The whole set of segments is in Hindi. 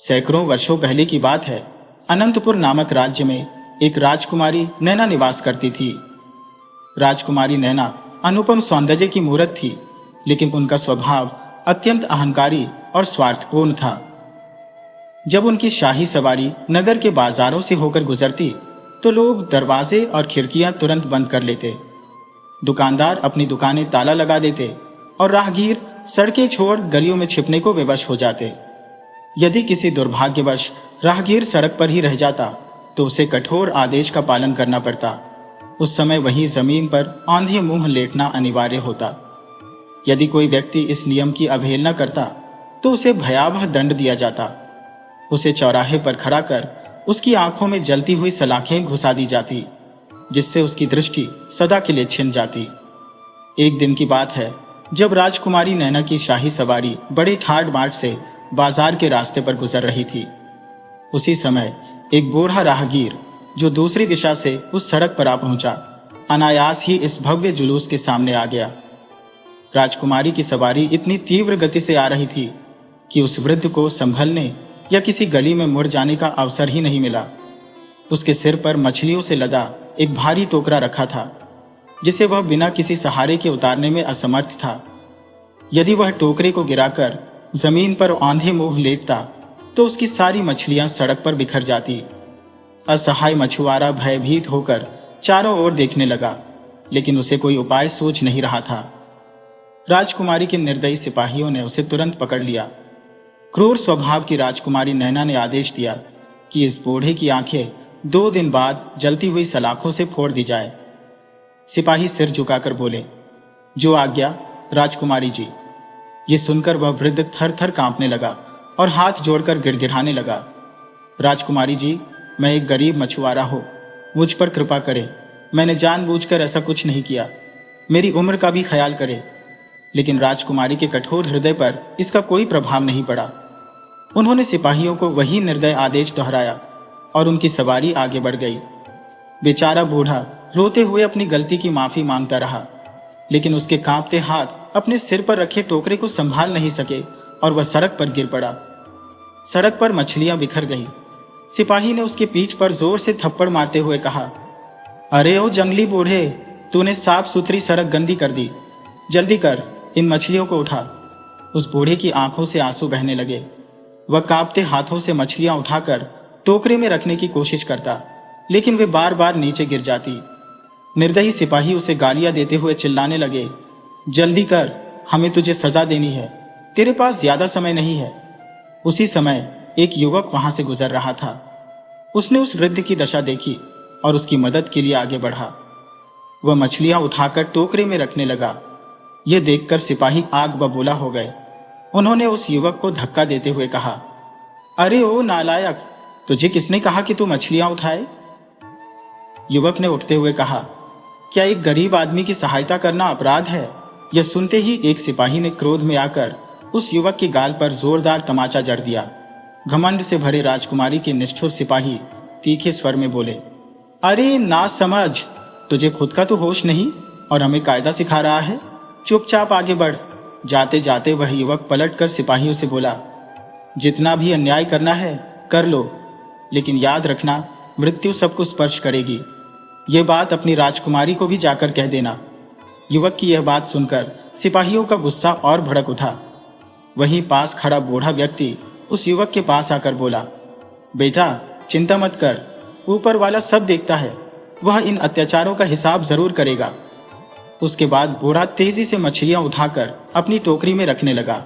सैकड़ों वर्षों पहले की बात है। अनंतपुर नामक राज्य में एक राजकुमारी नैना निवास करती थी। राजकुमारी नैना अनुपम सौंदर्य की मूरत थी, लेकिन उनका स्वभाव अत्यंत अहंकारी और स्वार्थपूर्ण था। जब उनकी शाही सवारी नगर के बाजारों से होकर गुजरती तो लोग दरवाजे और खिड़कियां तुरंत बंद कर लेते। दुकानदार अपनी दुकानें ताला लगा देते और राहगीर सड़कें छोड़ गलियों में छिपने को विवश हो जाते। यदि किसी दुर्भाग्यवश राहगीर सड़क पर ही रह जाता तो उसे कठोर आदेश का पालन करना पड़ता। उस समय वहीं जमीन पर औंधे मुंह लेटना अनिवार्य होता। यदि कोई व्यक्ति इस नियम की अवहेलना करता तो उसे भयावह दंड दिया जाता। उसे चौराहे पर खड़ा कर उसकी आंखों में जलती हुई सलाखें घुसा दी जाती, जिससे उसकी दृष्टि सदा के लिए छिन जाती। एक दिन की बात है, जब राजकुमारी नैना की शाही सवारी बड़े ठाड़ मार्ग से बाजार के रास्ते पर गुजर रही थी। उसी समय एक बूढ़ा राहगीर जो दूसरी दिशा से उस सड़क पर आ पहुंचा, अनायास ही इस भव्य जुलूस के सामने आ गया। राजकुमारी की सवारी इतनी तीव्र गति से आ रही थी कि उस वृद्ध को संभलने या किसी गली में मुड़ जाने का अवसर ही नहीं मिला। उसके सिर पर मछलियों से लदा एक भारी टोकरा रखा था, जिसे वह बिना किसी सहारे के उतारने में असमर्थ था। यदि वह टोकरे को गिराकर जमीन पर औंधे मुंह लेटता तो उसकी सारी मछलियां सड़क पर बिखर जाती। असहाय मछुआरा भयभीत होकर चारों ओर देखने लगा, लेकिन उसे कोई उपाय सूझ नहीं रहा था। राजकुमारी के निर्दयी सिपाहियों ने उसे तुरंत पकड़ लिया। क्रूर स्वभाव की राजकुमारी नैना ने आदेश दिया कि इस बूढ़े की आंखें 2 दिन बाद जलती हुई सलाखों से फोड़ दी जाए। सिपाही सिर झुकाकर बोले, जो आज्ञा राजकुमारी जी। ये सुनकर वह वृद्ध थर थर कांपने लगा और हाथ जोड़कर गिड़गिड़ाने लगा। राजकुमारी जी, मैं एक गरीब मछुआरा हूं, मुझ पर कृपा करें। मैंने जानबूझकर ऐसा कुछ नहीं किया। मेरी उम्र का भी ख्याल करें। लेकिन राजकुमारी के कठोर हृदय पर इसका कोई प्रभाव नहीं पड़ा। उन्होंने सिपाहियों को वही निर्दय आदेश दोहराया और उनकी सवारी आगे बढ़ गई। बेचारा बूढ़ा रोते हुए अपनी गलती की माफी मांगता रहा, लेकिन उसके कांपते हाथ अपने सिर पर रखे टोकरे को संभाल नहीं सके और वह सड़क पर गिर पड़ा। सड़क पर मछलियां बिखर गईं। सिपाही ने उसकी पीठ पर जोर से थप्पड़ मारते हुए कहा, अरे ओ जंगली बूढ़े, तूने साफ सुथरी सड़क गंदी कर दी। जल्दी कर, इन मछलियों को उठा। उस बूढ़े की आंखों से आंसू बहने लगे। वह कांपते हाथों से मछलियां उठाकर टोकरे में रखने की कोशिश करता, लेकिन वे बार बार नीचे गिर जाती। निर्दयी सिपाही उसे गालियां देते हुए चिल्लाने लगे, जल्दी कर, हमें तुझे सजा देनी है, तेरे पास ज्यादा समय नहीं है। उसी समय एक युवक वहां से गुजर रहा था। उसने उस वृद्ध की दशा देखी और उसकी मदद के लिए आगे बढ़ा। वह मछलियां उठाकर टोकरे में रखने लगा। यह देखकर सिपाही आग बबूला हो गए। उन्होंने उस युवक को धक्का देते हुए कहा, अरे ओ नालायक, तुझे किसने कहा कि तू मछलियां उठाए? युवक ने उठते हुए कहा, क्या एक गरीब आदमी की सहायता करना अपराध है? यह सुनते ही एक सिपाही ने क्रोध में आकर उस युवक के गाल पर जोरदार तमाचा जड़ दिया। घमंड से भरे राजकुमारी के निष्ठुर सिपाही तीखे स्वर में बोले, अरे ना समझ, तुझे खुद का तो होश नहीं और हमें कायदा सिखा रहा है। चुपचाप आगे बढ़। जाते जाते वह युवक पलटकर सिपाहियों से बोला, जितना भी अन्याय करना है कर लो, लेकिन याद रखना, मृत्यु सबको स्पर्श करेगी। यह बात अपनी राजकुमारी को भी जाकर कह देना। युवक की यह बात सुनकर सिपाहियों का गुस्सा और भड़क उठा। वहीं पास खड़ा बूढ़ा व्यक्ति उस युवक के पास आकर बोला, बेटा चिंता मत कर, ऊपर वाला सब देखता है, वह इन अत्याचारों का हिसाब जरूर करेगा। उसके बाद बूढ़ा तेजी से मछलियां उठाकर अपनी टोकरी में रखने लगा।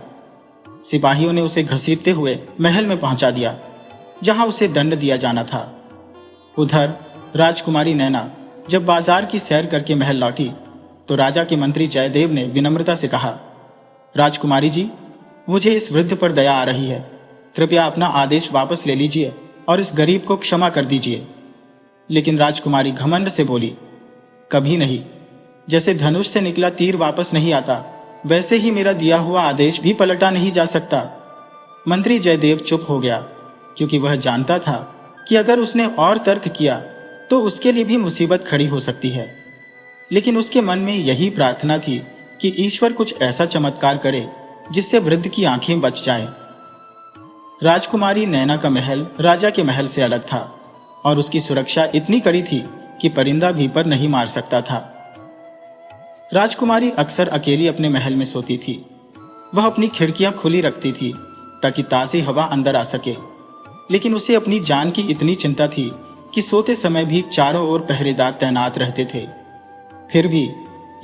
सिपाहियों ने उसे घसीटते हुए महल में पहुंचा दिया, जहां उसे दंड दिया जाना था। उधर राजकुमारी नैना जब बाजार की सैर करके महल लौटी तो राजा के मंत्री जयदेव ने विनम्रता से कहा, राजकुमारी जी, मुझे इस वृद्ध पर दया आ रही है। कृपया अपना आदेश वापस ले लीजिए और इस गरीब को क्षमा कर दीजिए। लेकिन राजकुमारी घमंड से बोली, कभी नहीं। जैसे धनुष से निकला तीर वापस नहीं आता, वैसे ही मेरा दिया हुआ आदेश भी पलटा नहीं जा सकता। मंत्री जयदेव चुप हो गया, क्योंकि वह जानता था कि अगर उसने और तर्क किया तो उसके लिए भी मुसीबत खड़ी हो सकती है। लेकिन उसके मन में यही प्रार्थना थी कि ईश्वर कुछ ऐसा चमत्कार करे जिससे वृद्ध की आंखें बच जाएं। राजकुमारी नैना का महल राजा के महल से अलग था और उसकी सुरक्षा इतनी कड़ी थी कि परिंदा भी पर नहीं मार सकता था। राजकुमारी अक्सर अकेली अपने महल में सोती थी। वह अपनी खिड़कियां खुली रखती थी ताकि ताज़ी हवा अंदर आ सके, लेकिन उसे अपनी जान की इतनी चिंता थी कि सोते समय भी चारों ओर पहरेदार तैनात रहते थे। फिर भी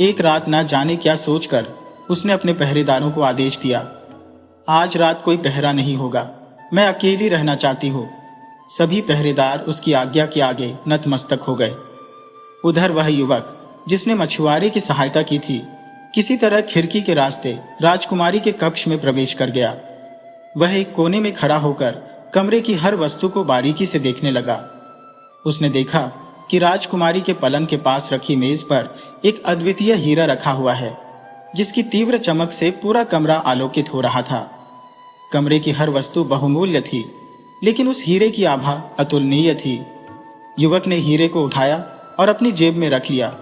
एक रात ना जाने क्या सोचकर उसने अपने पहरेदारों को आदेश दिया, आज रात कोई पहरा नहीं होगा, मैं अकेली रहना चाहती हूँ। सभी पहरेदार उसकी आज्ञा के आगे नतमस्तक हो गए। उधर वह युवक जिसने मछुआरे की सहायता की थी, किसी तरह खिड़की के रास्ते राजकुमारी के कक्ष में प्रवेश कर गया। वह एक कोने में खड़ा होकर कमरे की हर वस्तु को बारीकी से देखने लगा। उसने देखा कि राजकुमारी के पलंग के पास रखी मेज पर एक अद्वितीय हीरा रखा हुआ है, जिसकी तीव्र चमक से पूरा कमरा आलोकित हो रहा था। कमरे की हर वस्तु बहुमूल्य थी, लेकिन उस हीरे की आभा अतुलनीय थी। युवक ने हीरे को उठाया और अपनी जेब में रख लिया।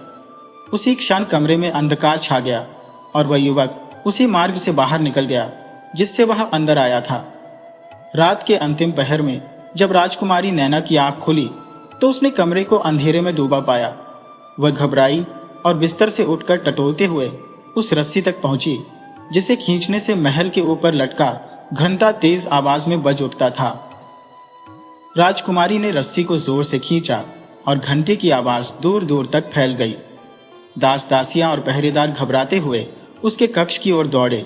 उसी क्षण कमरे में अंधकार छा गया और वह युवक उसी मार्ग से बाहर निकल गया जिससे वह अंदर आया था। रात के अंतिम पहर में जब राजकुमारी नैना की आंख खुली तो उसने कमरे को अंधेरे में डूबा पाया। वह घबराई और बिस्तर से उठकर टटोलते हुए उस रस्सी तक पहुंची जिसे खींचने से महल के ऊपर लटका घंटा तेज आवाज में बज उठता था। राजकुमारी ने रस्सी को जोर से खींचा और घंटे की आवाज दूर दूर तक फैल गई। दास दासियां और पहरेदार घबराते हुए उसके कक्ष की ओर दौड़े।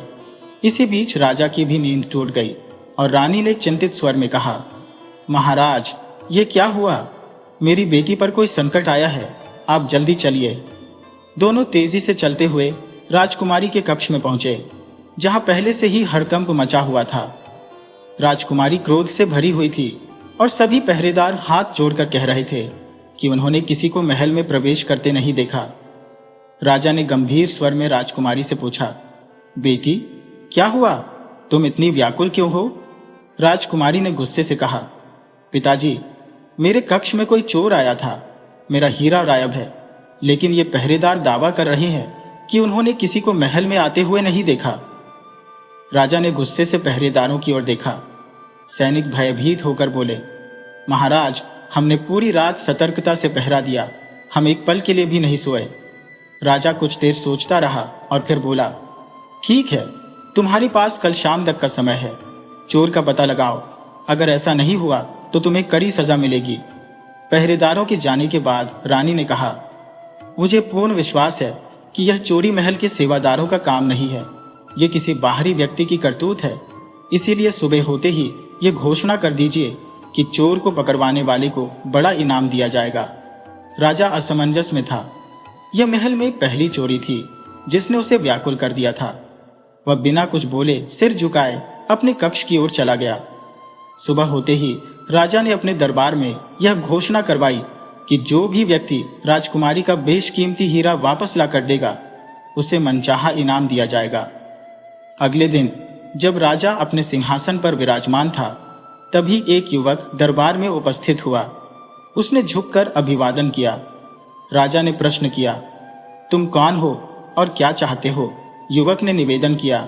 इसी बीच राजा की भी नींद टूट गई और रानी ने चिंतित स्वर में कहा, महाराज, ये क्या हुआ? मेरी बेटी पर कोई संकट आया है, आप जल्दी चलिए। दोनों तेजी से चलते हुए राजकुमारी के कक्ष में पहुंचे, जहां पहले से ही हड़कंप मचा हुआ था। राजकुमारी क्रोध से भरी हुई थी और सभी पहरेदार हाथ जोड़कर कह रहे थे कि उन्होंने किसी को महल में प्रवेश करते नहीं देखा। राजा ने गंभीर स्वर में राजकुमारी से पूछा, बेटी, क्या हुआ? तुम इतनी व्याकुल क्यों हो? राजकुमारी ने गुस्से से कहा, पिताजी, मेरे कक्ष में कोई चोर आया था। मेरा हीरा गायब है, लेकिन ये पहरेदार दावा कर रहे हैं कि उन्होंने किसी को महल में आते हुए नहीं देखा। राजा ने गुस्से से पहरेदारों की ओर देखा। सैनिक भयभीत होकर बोले, महाराज, हमने पूरी रात सतर्कता से पहरा दिया, हम एक पल के लिए भी नहीं सोए। राजा कुछ देर सोचता रहा और फिर बोला, ठीक है, तुम्हारे पास कल शाम तक का समय है। चोर का पता लगाओ। अगर ऐसा नहीं हुआ तो तुम्हें कड़ी सजा मिलेगी। पहरेदारों के जाने के बाद रानी ने कहा, मुझे पूर्ण विश्वास है कि यह चोरी महल के सेवादारों का काम नहीं है, ये किसी बाहरी व्यक्ति की करतूत है। इसीलिए सुबह होते ही ये घोषणा कर दीजिए कि चोर को पकड़वाने वाले को बड़ा इनाम दिया जाएगा। राजा असमंजस में था। यह महल में पहली चोरी थी जिसने उसे व्याकुल कर दिया था। वह बिना कुछ बोले सिर झुकाए अपने कक्ष की ओर चला गया। सुबह होते ही राजा ने अपने दरबार में यह घोषणा करवाई कि जो भी व्यक्ति राजकुमारी का बेशकीमती हीरा वापस ला कर देगा, उसे मनचाहा इनाम दिया जाएगा। अगले दिन जब राजा अपने सिंहासन पर विराजमान था, तभी एक युवक दरबार में उपस्थित हुआ। उसने झुककर अभिवादन किया। राजा ने प्रश्न किया, तुम कौन हो और क्या चाहते हो? युवक ने निवेदन किया,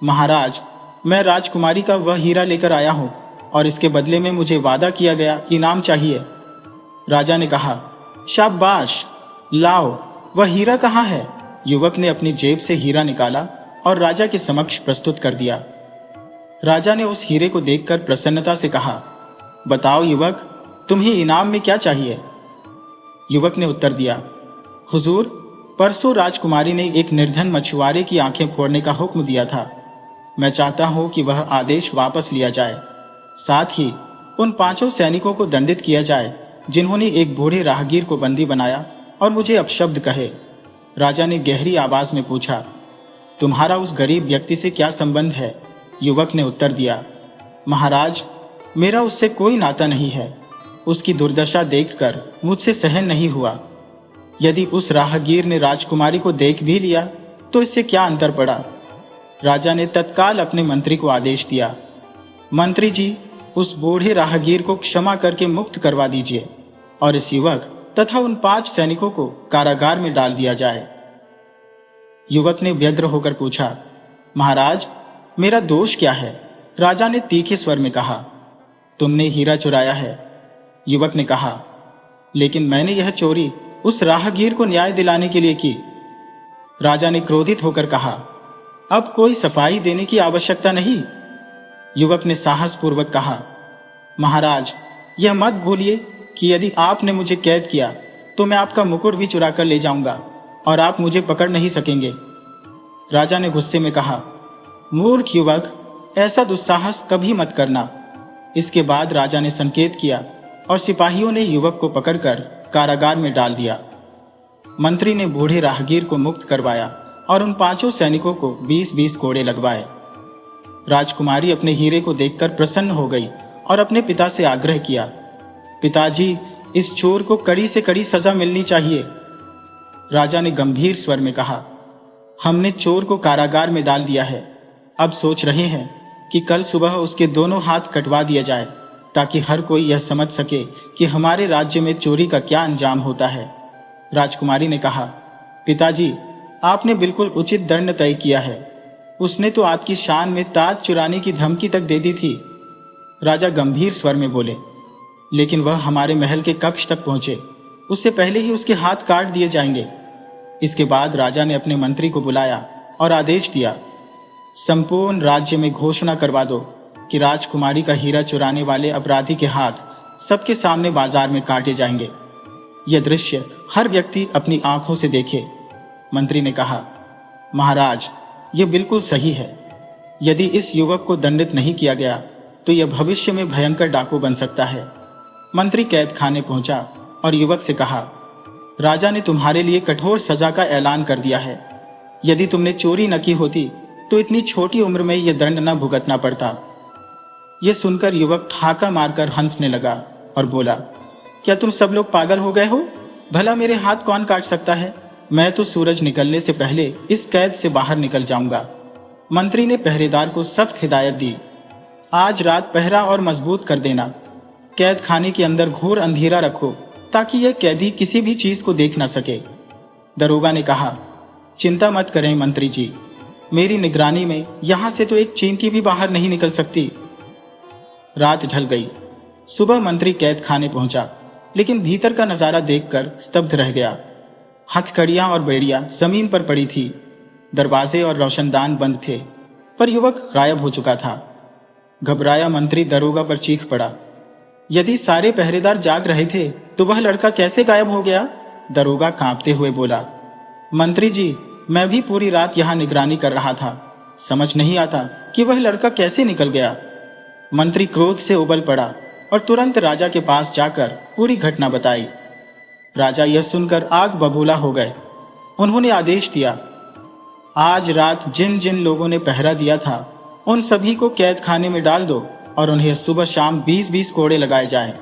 महाराज, मैं राजकुमारी का वह हीरा लेकर आया हूं और इसके बदले में मुझे वादा किया गया इनाम चाहिए। राजा ने कहा, शाबाश, लाओ, वह हीरा कहाँ है? युवक ने अपनी जेब से हीरा निकाला और राजा के समक्ष प्रस्तुत कर दिया। राजा ने उस हीरे को देखकर प्रसन्नता से कहा, बताओ युवक, तुम्हें इनाम में क्या चाहिए? युवक ने उत्तर दिया, हुजूर, परसों राजकुमारी ने एक निर्धन मछुआरे की आंखें फोड़ने का हुक्म दिया था। मैं चाहता हूं कि वह आदेश वापस लिया जाए। साथ ही उन 5 सैनिकों को दंडित किया जाए जिन्होंने एक बूढ़े राहगीर को बंदी बनाया और मुझे अपशब्द कहे। राजा ने गहरी आवाज में पूछा, तुम्हारा उस गरीब व्यक्ति से क्या संबंध है? युवक ने उत्तर दिया, महाराज, मेरा उससे कोई नाता नहीं है। उसकी दुर्दशा देखकर मुझसे सहन नहीं हुआ। यदि उस राहगीर ने राजकुमारी को देख भी लिया तो इससे क्या अंतर पड़ा? राजा ने तत्काल अपने मंत्री को आदेश दिया, मंत्री जी, उस बूढ़े राहगीर को क्षमा करके मुक्त करवा दीजिए और इस युवक तथा उन 5 सैनिकों को कारागार में डाल दिया जाए। युवक ने व्यग्र होकर पूछा, महाराज, मेरा दोष क्या है? राजा ने तीखे स्वर में कहा, तुमने हीरा चुराया है। युवक ने कहा, लेकिन मैंने यह चोरी उस राहगीर को न्याय दिलाने के लिए की। राजा ने क्रोधित होकर कहा, अब कोई सफाई देने की आवश्यकता नहीं। युवक ने साहसपूर्वक कहा, महाराज, यह मत भूलिए कि यदि आपने मुझे कैद किया तो मैं आपका मुकुट भी चुरा कर ले जाऊंगा और आप मुझे पकड़ नहीं सकेंगे। राजा ने गुस्से में कहा, मूर्ख युवक, ऐसा दुस्साहस कभी मत करना। इसके बाद राजा ने संकेत किया और सिपाहियों ने युवक को पकड़कर कारागार में डाल दिया। मंत्री ने बूढ़े राहगीर को मुक्त करवाया और उन 5 सैनिकों को 20-20 कोड़े लगवाए। राजकुमारी अपने हीरे को देखकर प्रसन्न हो गई और अपने पिता से आग्रह किया, पिताजी, इस चोर को कड़ी से कड़ी सजा मिलनी चाहिए। राजा ने गंभीर स्वर में कहा, हमने चोर को कारागार में डाल दिया है। अब सोच रहे हैं कि कल सुबह उसके दोनों हाथ कटवा दिया जाए ताकि हर कोई यह समझ सके कि हमारे राज्य में चोरी का क्या अंजाम होता है। राजकुमारी ने कहा, पिताजी, आपने बिल्कुल उचित दंड तय किया है। उसने तो आपकी शान में ताज चुराने की धमकी तक दे दी थी। राजा गंभीर स्वर में बोले, लेकिन वह हमारे महल के कक्ष तक पहुंचे उससे पहले ही उसके हाथ काट दिए जाएंगे। इसके बाद राजा ने अपने मंत्री को बुलाया और आदेश दिया, संपूर्ण राज्य में घोषणा करवा दो कि राजकुमारी का हीरा चुराने वाले अपराधी के हाथ सबके सामने बाजार में काटे जाएंगे। यह दृश्य हर व्यक्ति अपनी आंखों से देखे। मंत्री ने कहा, महाराज, यह बिल्कुल सही है। यदि इस युवक को दंडित नहीं किया गया तो यह भविष्य में भयंकर डाकू बन सकता है। मंत्री कैद खाने पहुंचा और युवक से कहा, राजा ने तुम्हारे लिए कठोर सजा का ऐलान कर दिया है। यदि तुमने चोरी न की होती तो इतनी छोटी उम्र में यह दंड न भुगतना पड़ता। यह सुनकर युवक ठाका मारकर हंसने लगा और बोला, क्या तुम सब लोग पागल हो गए हो? भला मेरे हाथ कौन काट सकता है? मैं तो सूरज निकलने से पहले इस कैद से बाहर निकल जाऊंगा। मंत्री ने पहरेदार को सख्त हिदायत दी, आज रात पहरा और मजबूत कर देना। कैद खाने के अंदर घोर अंधेरा रखो ताकि यह कैदी किसी भी चीज को देख न सके। दरोगा ने कहा, चिंता मत करें मंत्री जी, मेरी निगरानी में यहां से तो एक चींटी भी बाहर नहीं निकल सकती। रात ढल गई। सुबह मंत्री कैद खाने पहुंचा, लेकिन भीतर का नजारा देखकर स्तब्ध रह गया। हथकड़ियां और बेड़ियां जमीन पर पड़ी थी। दरवाजे और रोशनदान बंद थे, पर युवक गायब हो चुका था। घबराया मंत्री दरोगा पर चीख पड़ा, यदि सारे पहरेदार जाग रहे थे तो वह लड़का कैसे गायब हो गया? दरोगा कांपते हुए बोला, मंत्री जी, मैं भी पूरी रात यहां निगरानी कर रहा था। समझ नहीं आता कि वह लड़का कैसे निकल गया। मंत्री क्रोध से उबल पड़ा और तुरंत राजा के पास जाकर पूरी घटना बताई। राजा यह सुनकर आग बबूला हो गए। उन्होंने आदेश दिया, आज रात जिन जिन लोगों ने पहरा दिया था उन सभी को कैद खाने में डाल दो और उन्हें सुबह शाम 20-20 कोड़े लगाए जाएं।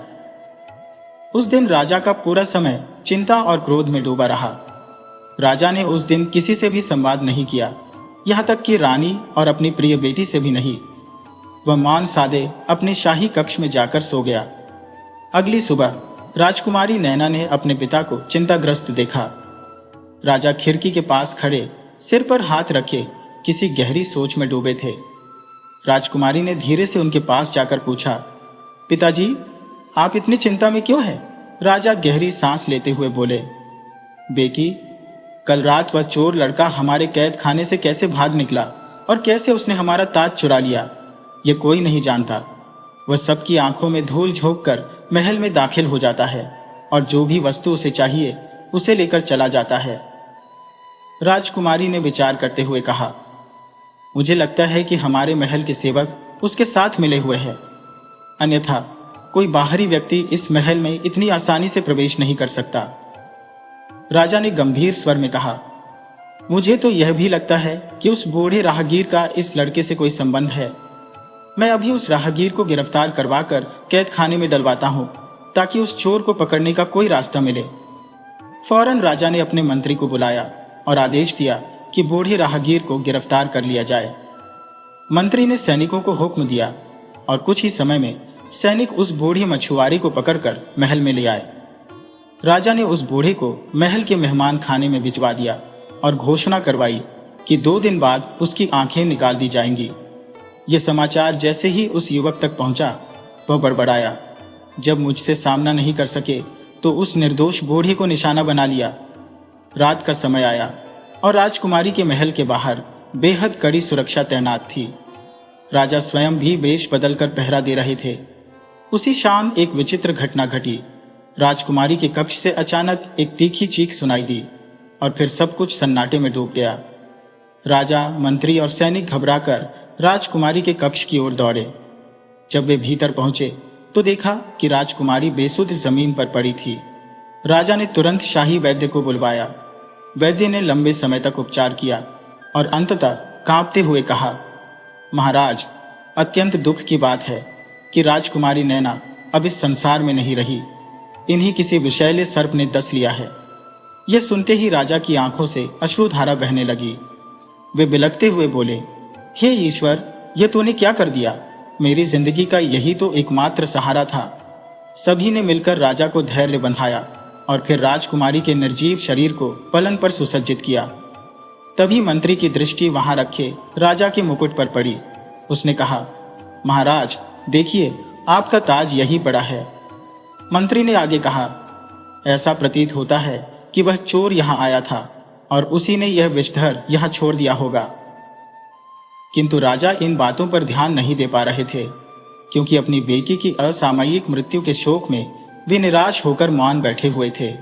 उस दिन राजा का पूरा समय चिंता और क्रोध में डूबा रहा। राजा ने उस दिन किसी से भी संवाद नहीं किया, यहां तक कि रानी और अपनी प्रिय बेटी से भी नहीं। वह मौन सादे अपने शाही कक्ष में जाकर सो गया। अगली सुबह राजकुमारी नैना ने अपने पिता को चिंताग्रस्त देखा। राजा खिड़की के पास खड़े सिर पर हाथ रखे किसी गहरी सोच में डूबे थे। राजकुमारी ने धीरे से उनके पास जाकर पूछा, पिताजी, आप इतनी चिंता में क्यों हैं? राजा गहरी सांस लेते हुए बोले, बेटी, कल रात वह चोर लड़का हमारे कैद खाने से कैसे भाग निकला और कैसे उसने हमारा ताज चुरा लिया, ये कोई नहीं जानता। वह सबकी आंखों में धूल झोंक कर महल में दाखिल हो जाता है और जो भी वस्तु उसे चाहिए उसे लेकर चला जाता है। राजकुमारी ने विचार करते हुए कहा, मुझे लगता है कि हमारे महल के सेवक उसके साथ मिले हुए हैं, अन्यथा कोई बाहरी व्यक्ति इस महल में इतनी आसानी से प्रवेश नहीं कर सकता। राजा ने गंभीर स्वर में कहा, मुझे तो यह भी लगता है कि उस बूढ़े राहगीर का इस लड़के से कोई संबंध है। मैं अभी उस राहगीर को गिरफ्तार करवाकर कैद खाने में डलवाता हूं ताकि उस चोर को पकड़ने का कोई रास्ता मिले। फौरन राजा ने अपने मंत्री को बुलाया और आदेश दिया कि बूढ़े राहगीर को गिरफ्तार कर लिया जाए। मंत्री ने सैनिकों को हुक्म दिया और कुछ ही समय में सैनिक उस बूढ़े मछुआरे को पकड़कर महल में ले आए। राजा ने उस बूढ़े को महल के मेहमान खाने में भिजवा दिया और घोषणा करवाई कि 2 दिन बाद उसकी आंखें निकाल दी जाएंगी। ये समाचार जैसे ही उस युवक तक पहुंचा, वह बड़बड़ाया। जब मुझसे सामना नहीं कर सके तो उस निर्दोष बूढ़े को निशाना बना लिया। रात का समय आया और राजकुमारी के महल के बाहर बेहद कड़ी सुरक्षा तैनात थी। राजा स्वयं भी वेश बदलकर पहरा दे रहे थे। उसी शाम एक विचित्र घटना घटी। राजकुमारी के कक्ष से अचानक एक तीखी चीख सुनाई दी और फिर सब कुछ सन्नाटे में डूब गया। राजा, मंत्री और सैनिक घबराकर राजकुमारी के कक्ष की ओर दौड़े। जब वे भीतर पहुंचे तो देखा कि राजकुमारी बेसुध जमीन पर पड़ी थी। राजा ने तुरंत शाही वैद्य को बुलवाया। वैद्य ने लंबे समय तक उपचार किया और अंततः कांपते हुए कहा, महाराज, अत्यंत दुख की बात है कि राजकुमारी नैना अब इस संसार में नहीं रही। इन्हीं किसी विषैले सर्प ने डस लिया है। यह सुनते ही राजा की आंखों से अश्रुधारा बहने लगी। वे बिलखते हुए बोले, हे ईश्वर, यह तूने क्या कर दिया? मेरी जिंदगी का यही तो एकमात्र सहारा था। सभी ने मिलकर राजा को धैर्य बंधाया और फिर राजकुमारी के निर्जीव शरीर को पलंग पर सुसज्जित किया। तभी मंत्री की दृष्टि वहां रखे राजा के मुकुट पर पड़ी। उसने कहा, महाराज देखिए, आपका ताज यही पड़ा है। मंत्री ने आगे कहा, ऐसा प्रतीत होता है कि वह चोर यहां आया था और उसी ने यह विषधर यहां छोड़ दिया होगा। किंतु राजा इन बातों पर ध्यान नहीं दे पा रहे थे, क्योंकि अपनी बेटी की असामयिक मृत्यु के शोक में वे निराश होकर मौन बैठे हुए थे।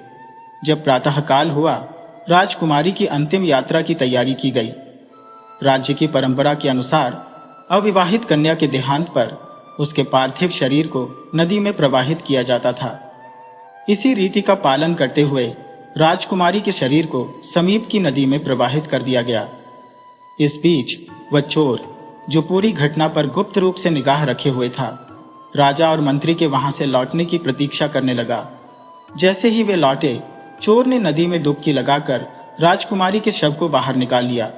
जब प्रातःकाल हुआ, राजकुमारी की अंतिम यात्रा की तैयारी की गई। राज्य की परंपरा के अनुसार अविवाहित कन्या के देहांत पर उसके पार्थिव शरीर को नदी में प्रवाहित किया जाता था। इसी रीति का पालन करते हुए राजकुमारी के शरीर को समीप की नदी में प्रवाहित कर दिया गया। इस बीच वह चोर, जो पूरी घटना पर गुप्त रूप से निगाह रखे हुए था, राजा और मंत्री के वहां से लौटने की प्रतीक्षा करने लगा। जैसे ही वे लौटे, चोर ने नदी में डुबकी लगाकर राजकुमारी के शव को बाहर निकाल लिया।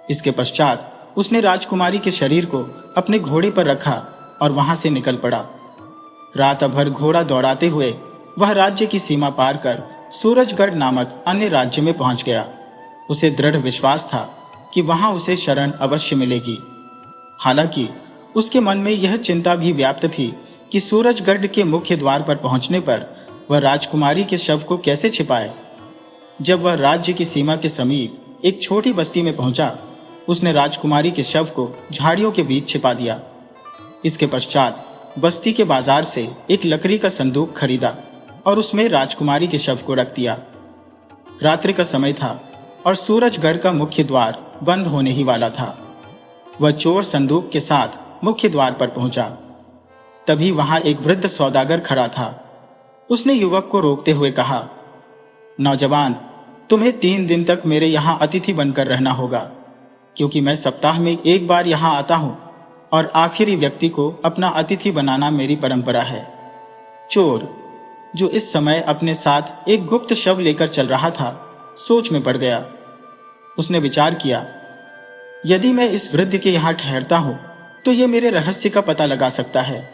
इसके पश्चात उसने राजकुमारी के शरीर को अपने घोड़े पर रखा और वहां से निकल पड़ा। रात भर घोड़ा दौड़ाते हुए वह राज्य की सीमा पार कर सूरजगढ़ नामक अन्य राज्य में पहुंच गया। उसे दृढ़ विश्वास था कि वहां उसे शरण अवश्य मिलेगी। हालांकि उसके मन में यह चिंता भी व्याप्त थी कि सूरजगढ़ के मुख्य द्वार पर पहुंचने पर वह राजकुमारी के शव को कैसे छिपाए। जब वह राज्य की सीमा के समीप एक छोटी बस्ती में पहुंचा, उसने राजकुमारी के शव को झाड़ियों के बीच छिपा दिया। इसके पश्चात बस्ती के बाजार से एक लकड़ी का संदूक खरीदा और उसमें राजकुमारी के शव को रख दिया। रात्रि का समय था और सूरजगढ़ का मुख्य द्वार बंद होने ही वाला था। वह चोर संदूक के साथ मुख्य द्वार पर पहुंचा। तभी वहां एक वृद्ध सौदागर खड़ा था। उसने युवक को रोकते हुए कहा, नौजवान, तुम्हें 3 दिन तक मेरे यहां अतिथि बनकर रहना होगा, क्योंकि मैं सप्ताह में एक बार यहां आता हूं और आखिरी व्यक्ति को अपना अतिथि बनाना मेरी परंपरा है। चोर, जो इस समय अपने साथ एक गुप्त शव लेकर चल रहा था, सोच में पड़ गया। उसने विचार किया, यदि मैं इस वृद्ध के यहां ठहरता हूं तो यह मेरे रहस्य का पता लगा सकता है,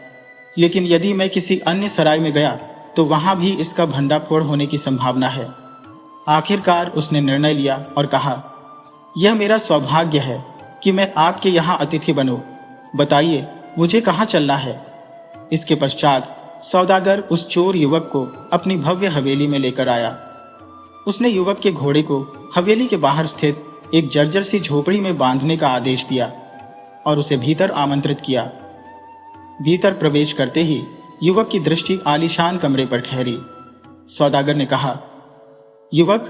लेकिन यदि मैं किसी अन्य सराय में गया तो वहां भी इसका भंडाफोड़ होने की संभावना है। आखिरकार उसने निर्णय लिया और कहा, यह मेरा सौभाग्य है कि मैं आपके यहां अतिथि बनूं। बताइए, मुझे कहां चलना है? इसके पश्चात सौदागर उस चोर युवक को अपनी भव्य हवेली में लेकर आया। उसने युवक के घोड़े को हवेली के बाहर स्थित एक जर्जर सी झोपड़ी में बांधने का आदेश दिया और उसे भीतर आमंत्रित किया। भीतर प्रवेश करते ही युवक की दृष्टि आलीशान कमरे पर ठहरी। सौदागर ने कहा, युवक,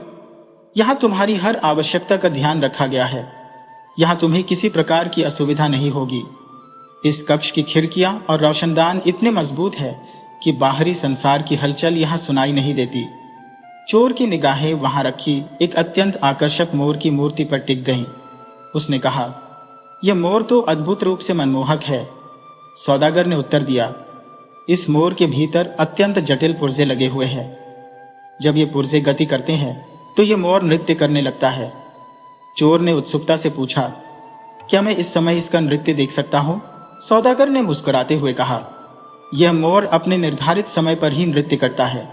यहां तुम्हारी हर आवश्यकता का ध्यान रखा गया है। यहां तुम्हें किसी प्रकार की असुविधा नहीं होगी। इस कक्ष की खिड़कियां और रोशनदान इतने मजबूत है कि बाहरी संसार की हलचल यहां सुनाई नहीं देती। चोर की निगाहें वहां रखी एक अत्यंत आकर्षक मोर की मूर्ति पर टिक गईं। उसने कहा, यह मोर तो अद्भुत रूप से मनमोहक है। सौदागर ने उत्तर दिया, इस मोर के भीतर अत्यंत जटिल पुर्जे लगे हुए हैं। जब ये पुर्जे गति करते हैं तो ये मोर नृत्य करने लगता है। चोर ने उत्सुकता से पूछा, क्या मैं इस समय इसका नृत्य देख सकता हूं? सौदागर ने मुस्कुराते हुए कहा, यह मोर अपने निर्धारित समय पर ही नृत्य करता है।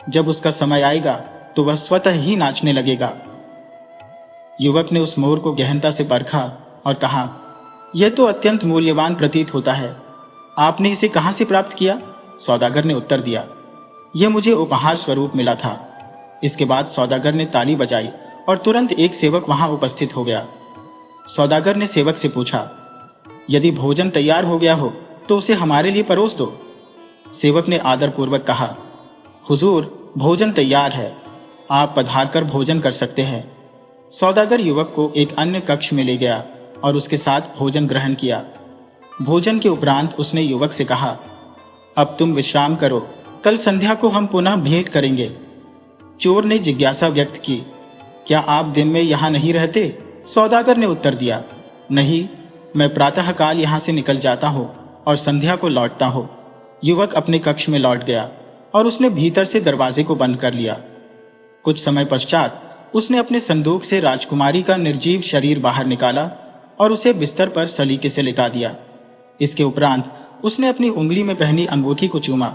जब उसका समय आएगा तो वह स्वतः ही नाचने लगेगा। युवक ने उस मोर को गहनता से परखा और कहा, यह तो अत्यंत मूल्यवान प्रतीत होता है। आपने इसे कहां से प्राप्त किया? सौदागर ने उत्तर दिया, यह मुझे उपहार स्वरूप मिला था। इसके बाद सौदागर ने ताली बजाई और तुरंत एक सेवक वहां उपस्थित हो गया। सौदागर ने सेवक से पूछा, यदि भोजन तैयार हो गया हो तो उसे हमारे लिए परोस दो। सेवक ने आदरपूर्वक कहा, हुजूर, भोजन तैयार है, आप पधारकर भोजन कर सकते हैं। सौदागर युवक को एक अन्य कक्ष में ले गया और उसके साथ भोजन ग्रहण किया। भोजन के उपरांत उसने युवक से कहा, अब तुम विश्राम करो, कल संध्या को हम पुनः भेंट करेंगे। चोर ने जिज्ञासा व्यक्त की, क्या आप दिन में यहां नहीं रहते? सौदागर ने उत्तर दिया, नहीं, मैं प्रातःकाल यहां से निकल जाता हूं और संध्या को लौटता हूं। युवक अपने कक्ष में लौट गया और उसने भीतर से दरवाजे को बंद कर लिया। कुछ समय पश्चात उसने अपने संदूक से राजकुमारी का निर्जीव शरीर बाहर निकाला और उसे बिस्तर पर सलीके से लिटा दिया। इसके उपरांत उसने अपनी उंगली में पहनी अंगूठी को चूमा।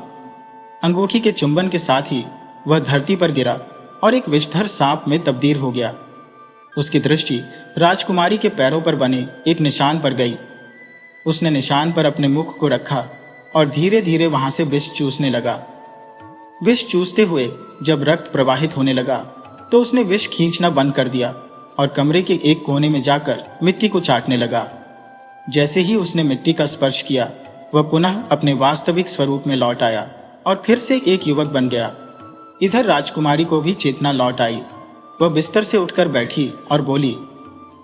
अंगूठी के चुंबन के साथ ही वह धरती पर गिरा और एक विषधर सांप में तब्दील हो गया। उसकी दृष्टि राजकुमारी के पैरों पर बने एक निशान पर गई। उसने निशान पर अपने मुख को रखा और धीरे धीरे वहां से विष चूसने लगा। विष चूसते हुए जब रक्त प्रवाहित होने लगा तो उसने विष खींचना बंद कर दिया और कमरे के एक कोने में जाकर मिट्टी को चाटने लगा। जैसे ही उसने मिट्टी का स्पर्श किया, वह पुनः अपने वास्तविक स्वरूप में लौट आया और फिर से एक युवक बन गया। इधर राजकुमारी को भी चेतना लौट आई। वह बिस्तर से उठकर बैठी और बोली,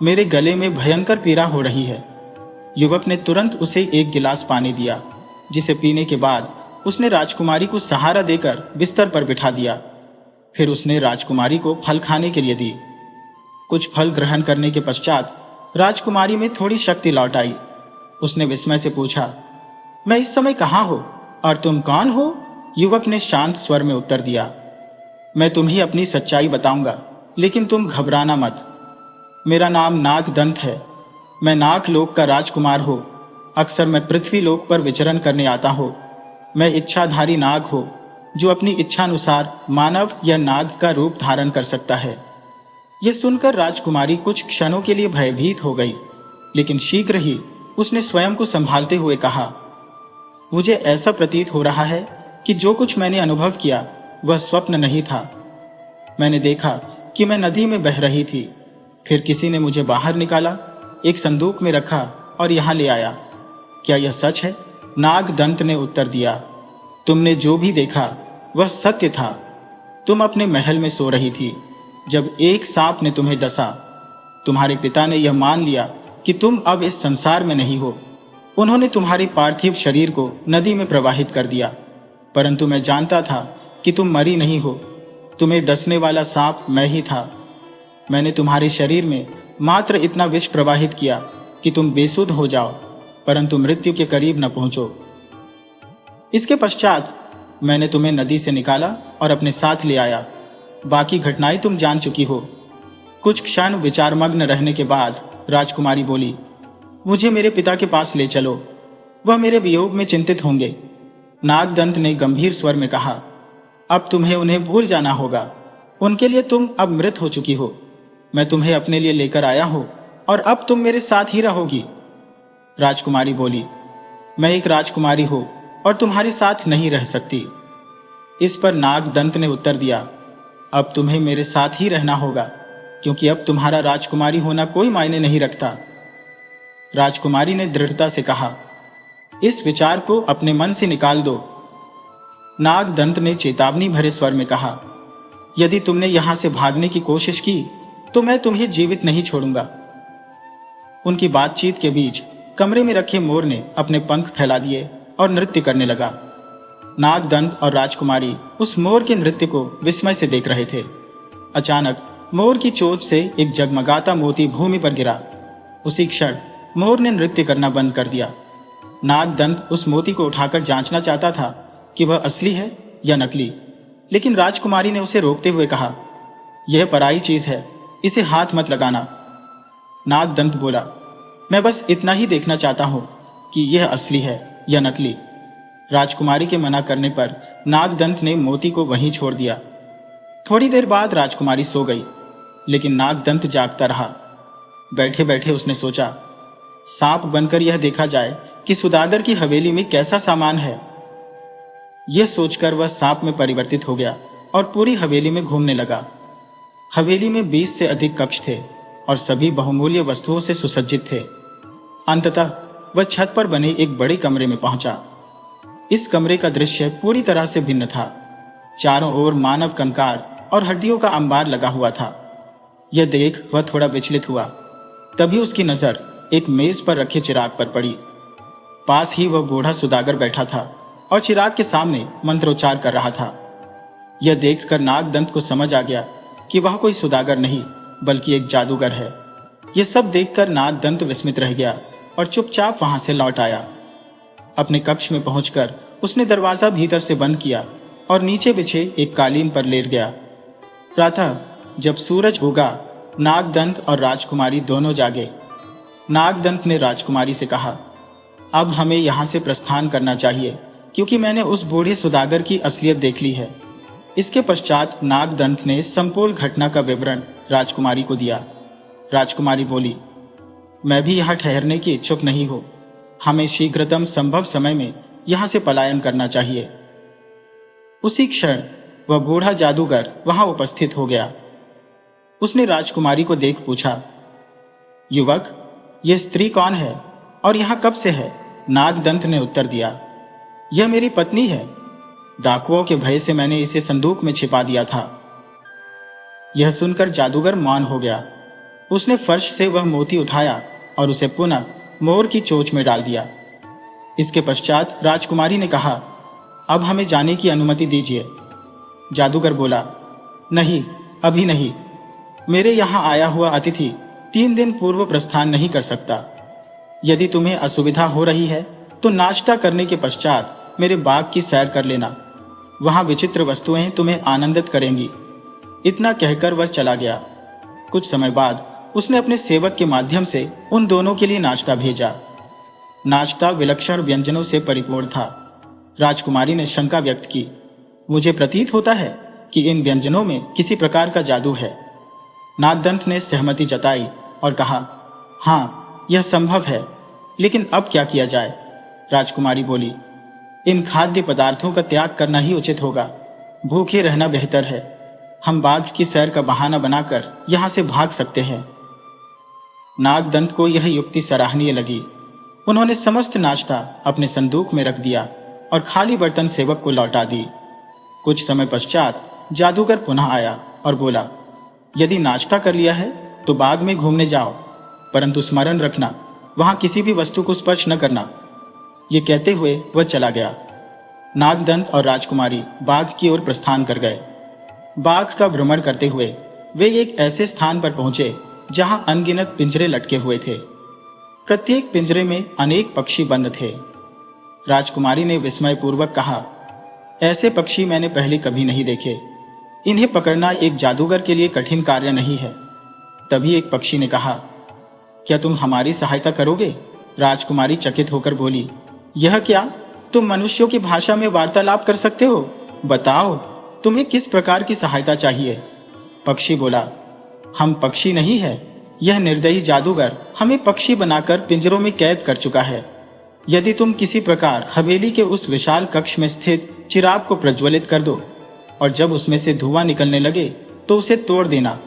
मेरे गले में भयंकर पीड़ा हो रही है। युवक ने तुरंत उसे एक गिलास पानी दिया, जिसे पीने के बाद उसने राजकुमारी को सहारा देकर बिस्तर पर बिठा दिया। फिर उसने राजकुमारी को फल खाने के लिए दी। कुछ फल ग्रहण करने के पश्चात राजकुमारी में थोड़ी शक्ति लौट आई। उसने विस्मय से पूछा, मैं इस समय कहां हूं और तुम कौन हो? युवक ने शांत स्वर में उत्तर दिया, मैं तुम्हें अपनी सच्चाई बताऊंगा, लेकिन तुम घबराना मत। मेरा नाम नागदंत है। मैं नागलोक का राजकुमार हूं। अक्सर मैं पृथ्वी लोक पर विचरण करने आता हूं। मैं इच्छाधारी नाग हूं, जो अपनी इच्छानुसार मानव या नाग का रूप धारण कर सकता है। यह सुनकर राजकुमारी कुछ क्षणों के लिए भयभीत हो गई, लेकिन शीघ्र ही उसने स्वयं को संभालते हुए कहा, मुझे ऐसा प्रतीत हो रहा है कि जो कुछ मैंने अनुभव किया वह स्वप्न नहीं था। मैंने देखा कि मैं नदी में बह रही थी। फिर किसी ने मुझे बाहर निकाला, एक संदूक में रखा और यहां ले आया। क्या यह सच है? नागदंत ने उत्तर दिया, तुमने जो भी देखा वह सत्य था। तुम अपने महल में सो रही थी जब एक सांप ने तुम्हें डसा। तुम्हारे पिता ने यह मान लिया कि तुम अब इस संसार में नहीं हो। उन्होंने तुम्हारे पार्थिव शरीर को नदी में प्रवाहित कर दिया, परंतु मैं जानता था कि तुम मरी नहीं हो। तुम्हें डसने वाला सांप मैं ही था। मैंने तुम्हारे शरीर में मात्र इतना विष प्रवाहित किया कि तुम बेसुध हो जाओ, परंतु मृत्यु के करीब न पहुंचो। इसके पश्चात मैंने तुम्हें नदी से निकाला और अपने साथ ले आया। बाकी घटनाएं तुम जान चुकी हो। कुछ क्षण विचारमग्न रहने के बाद राजकुमारी बोली, मुझे मेरे पिता के पास ले चलो, वह मेरे वियोग में चिंतित होंगे। नागदंत ने गंभीर स्वर में कहा, अब तुम्हें उन्हें भूल जाना होगा। उनके लिए तुम अब मृत हो चुकी हो। मैं तुम्हें अपने लिए लेकर आया हूं और अब तुम मेरे साथ ही रहोगी। राजकुमारी बोली, मैं एक राजकुमारी हूं और तुम्हारे साथ नहीं रह सकती। इस पर नागदंत ने उत्तर दिया, अब तुम्हें मेरे साथ ही रहना होगा, क्योंकि अब तुम्हारा राजकुमारी होना कोई मायने नहीं रखता। राजकुमारी ने दृढ़ता से कहा, इस विचार को अपने मन से निकाल दो। नागदंत ने चेतावनी भरे स्वर में कहा, यदि तुमने यहां से भागने की कोशिश की तो मैं तुम्हें जीवित नहीं छोड़ूंगा। उनकी बातचीत के बीच कमरे में रखे मोर ने अपने पंख फैला दिए और नृत्य करने लगा। नागदंत और राजकुमारी उस मोर के नृत्य को विस्मय से देख रहे थे। अचानक मोर की चोंच से एक जगमगाता मोती भूमि पर गिरा। उसी क्षण मोर ने नृत्य करना बंद कर दिया। नागदंत उस मोती को उठाकर जांचना चाहता था कि वह असली है या नकली, लेकिन राजकुमारी ने उसे रोकते हुए कहा, यह पराई चीज है, इसे हाथ मत लगाना। नागदंत बोला, मैं बस इतना ही देखना चाहता हूं कि यह असली है या नकली। राजकुमारी के मना करने पर नागदंत ने मोती को वहीं छोड़ दिया। थोड़ी देर बाद राजकुमारी सो गई, लेकिन नागदंत जागता रहा। बैठे बैठे उसने सोचा, सांप बनकर यह देखा जाए कि सुदागर की हवेली में कैसा सामान है। यह सोचकर वह सांप में परिवर्तित हो गया और पूरी हवेली में घूमने लगा। हवेली में 20 से अधिक कक्ष थे और सभी बहुमूल्य वस्तुओं से सुसज्जित थे। अंततः वह छत पर बने एक बड़े कमरे में पहुंचा। इस कमरे का दृश्य पूरी तरह से भिन्न था। चारों ओर मानव कंकाल और हड्डियों का अंबार लगा हुआ था। यह देख वह थोड़ा विचलित हुआ। तभी उसकी नजर एक मेज पर रखे चिराग पर पड़ी। पास ही वह बूढ़ा सुदागर बैठा था और चिराग के सामने मंत्रोच्चार कर रहा था। यह देखकर नागदंत को समझ आ गया कि वह कोई सुदागर नहीं बल्कि एक जादूगर है। यह सब देखकर नागदंत विस्मित रह गया और चुपचाप वहां से लौट आया। अपने कक्ष में पहुंचकर उसने दरवाजा भीतर से बंद किया और नीचे बिछे एक कालीन पर लेट गया। प्रातः जब सूरज उगा, नागदंत और राजकुमारी दोनों जागे। नागदंत ने राजकुमारी से कहा, अब हमें यहां से प्रस्थान करना चाहिए क्योंकि मैंने उस बूढ़े सुदागर की असलियत देख ली है। इसके पश्चात नागदंत ने संपूर्ण घटना का विवरण राजकुमारी को दिया। राजकुमारी बोली, मैं भी यहाँ ठहरने की इच्छुक नहीं हूं। हमें शीघ्रतम संभव समय में यहां से पलायन करना चाहिए। उसी क्षण वह बूढ़ा जादूगर वहां उपस्थित हो गया। उसने राजकुमारी को देख पूछा, युवक, यह स्त्री कौन है और यहां कब से है? नागदंत ने उत्तर दिया, यह मेरी पत्नी है। डाकुओं के भय से मैंने इसे संदूक में छिपा दिया था। यह सुनकर जादूगर मौन हो गया। उसने फर्श से वह मोती उठाया और उसे पुनः मोर की चोंच में डाल दिया। इसके पश्चात राजकुमारी ने कहा, अब हमें जाने की अनुमति दीजिए। जादूगर बोला, नहीं, अभी नहीं। मेरे यहां आया हुआ अतिथि 3 दिन पूर्व प्रस्थान नहीं कर सकता। यदि तुम्हें असुविधा हो रही है तो नाश्ता करने के पश्चात मेरे बाग की सैर कर लेना। वहां विचित्र वस्तुएं तुम्हें आनंदित करेंगी। इतना कहकर वह चला गया। कुछ समय बाद उसने अपने सेवक के माध्यम से उन दोनों के लिए नाश्ता भेजा। नाश्ता विलक्षण व्यंजनों से परिपूर्ण था। राजकुमारी ने शंका व्यक्त की, मुझे प्रतीत होता है कि इन व्यंजनों में किसी प्रकार का जादू है। नागदंत ने सहमति जताई और कहा, हाँ, यह संभव है, लेकिन अब क्या किया जाए? राजकुमारी बोली, इन खाद्य पदार्थों का त्याग करना ही उचित होगा। भूखे रहना बेहतर है। हम बाघ की सैर का बहाना बनाकर यहां से भाग सकते हैं। नागदंत को यह युक्ति सराहनीय लगी। उन्होंने समस्त नाश्ता अपने संदूक में रख दिया और खाली बर्तन सेवक को लौटा दी। कुछ समय पश्चात जादूगर पुनः आया और बोला, यदि नाश्ता कर लिया है तो बाग में घूमने जाओ, परंतु स्मरण रखना, वहां किसी भी वस्तु को स्पर्श न करना। ये कहते हुए वह चला गया। नागदंत और राजकुमारी बाग की ओर प्रस्थान कर गए। बाग का भ्रमण करते हुए वे एक ऐसे स्थान पर पहुंचे जहां अनगिनत पिंजरे लटके हुए थे। प्रत्येक पिंजरे में अनेक पक्षी बंद थे। राजकुमारी ने विस्मयपूर्वक कहा, ऐसे पक्षी मैंने पहले कभी नहीं देखे। इन्हें पकड़ना एक जादूगर के लिए कठिन कार्य नहीं है। तभी एक पक्षी ने कहा, क्या तुम हमारी सहायता करोगे? राजकुमारी चकित होकर बोली, यह क्या? तुम मनुष्यों की भाषा में वार्तालाप कर सकते हो? बताओ, तुम्हें किस प्रकार की सहायता चाहिए? पक्षी बोला, हम पक्षी नहीं है। यह निर्दयी जादूगर हमें पक्षी बनाकर पिंजरों में कैद कर चुका है। यदि तुम किसी प्रकार हवेली के उस विशाल कक्ष में स्थित चिराग को प्रज्वलित कर दो और जब उसमें से धुआं निकलने लगे तो उसे तोड़ देना।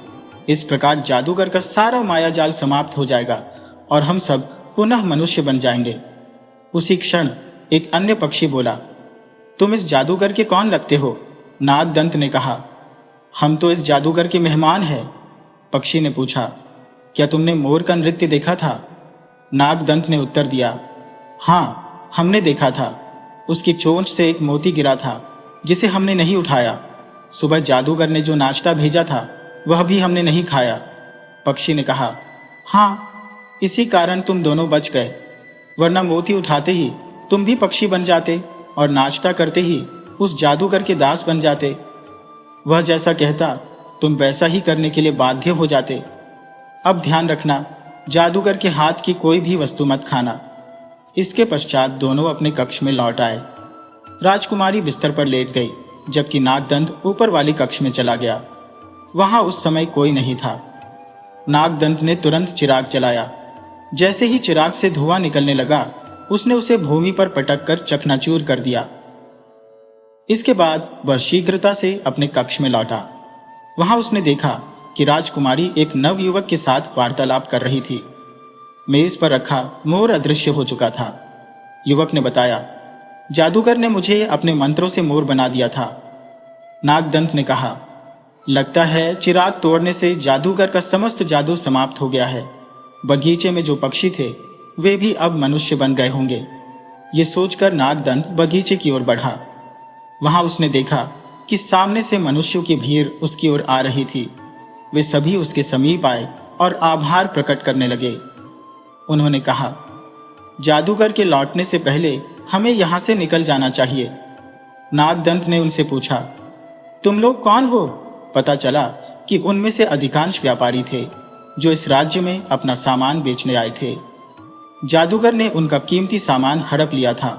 इस प्रकार जादूगर का सारा मायाजाल समाप्त हो जाएगा और हम सब पुनः मनुष्य बन जाएंगे। उसी क्षण एक अन्य पक्षी बोला, तुम इस जादूगर के कौन लगते हो? नागदंत ने कहा, हम तो इस जादूगर के मेहमान हैं। पक्षी ने पूछा, क्या तुमने मोर का नृत्य देखा था? नागदंत ने उत्तर दिया, हाँ, हमने देखा था। उसकी चोंच से एक मोती गिरा था जिसे हमने नहीं उठाया। सुबह जादूगर ने जो नाश्ता भेजा था वह भी हमने नहीं खाया। पक्षी ने कहा, हाँ, इसी कारण तुम दोनों बच गए, वरना मोती उठाते ही तुम भी पक्षी बन जाते और नाश्ता करते ही उस जादूगर के दास बन जाते। वह जैसा कहता तुम वैसा ही करने के लिए बाध्य हो जाते। अब ध्यान रखना, जादूगर के हाथ की कोई भी वस्तु मत खाना। इसके पश्चात दोनों अपने कक्ष में लौट आए। राजकुमारी बिस्तर पर लेट गई, जबकि नागदंत ऊपर वाली कक्ष में चला गया। वहां उस समय कोई नहीं था। नागदंत ने तुरंत चिराग जलाया। जैसे ही चिराग से धुआं निकलने लगा, उसने उसे भूमि पर पटक कर चकनाचूर कर दिया। इसके बाद वह शीघ्रता से अपने कक्ष में लौटा। वहां उसने देखा कि राजकुमारी एक नवयुवक के साथ वार्तालाप कर रही थी। मेज पर रखा मोर अदृश्य हो चुका था। युवक ने बताया, जादूगर ने मुझे अपने मंत्रों से मोर बना दिया था। नागदंत ने कहा, लगता है चिराग तोड़ने से जादूगर का समस्त जादू समाप्त हो गया है। बगीचे में जो पक्षी थे वे भी अब मनुष्य बन गए होंगे। ये सोचकर नागदंत बगीचे की ओर बढ़ा। वहां उसने देखा कि सामने से मनुष्यों की भीड़ उसकी ओर आ रही थी। वे सभी उसके समीप आए और आभार प्रकट करने लगे। उन्होंने कहा, जादूगर के लौटने से पहले हमें यहां से निकल जाना चाहिए। नागदंत ने उनसे पूछा, तुम लोग कौन हो? पता चला कि उनमें से अधिकांश व्यापारी थे जो इस राज्य में अपना सामान बेचने आए थे। जादूगर ने उनका कीमती सामान हड़प लिया था।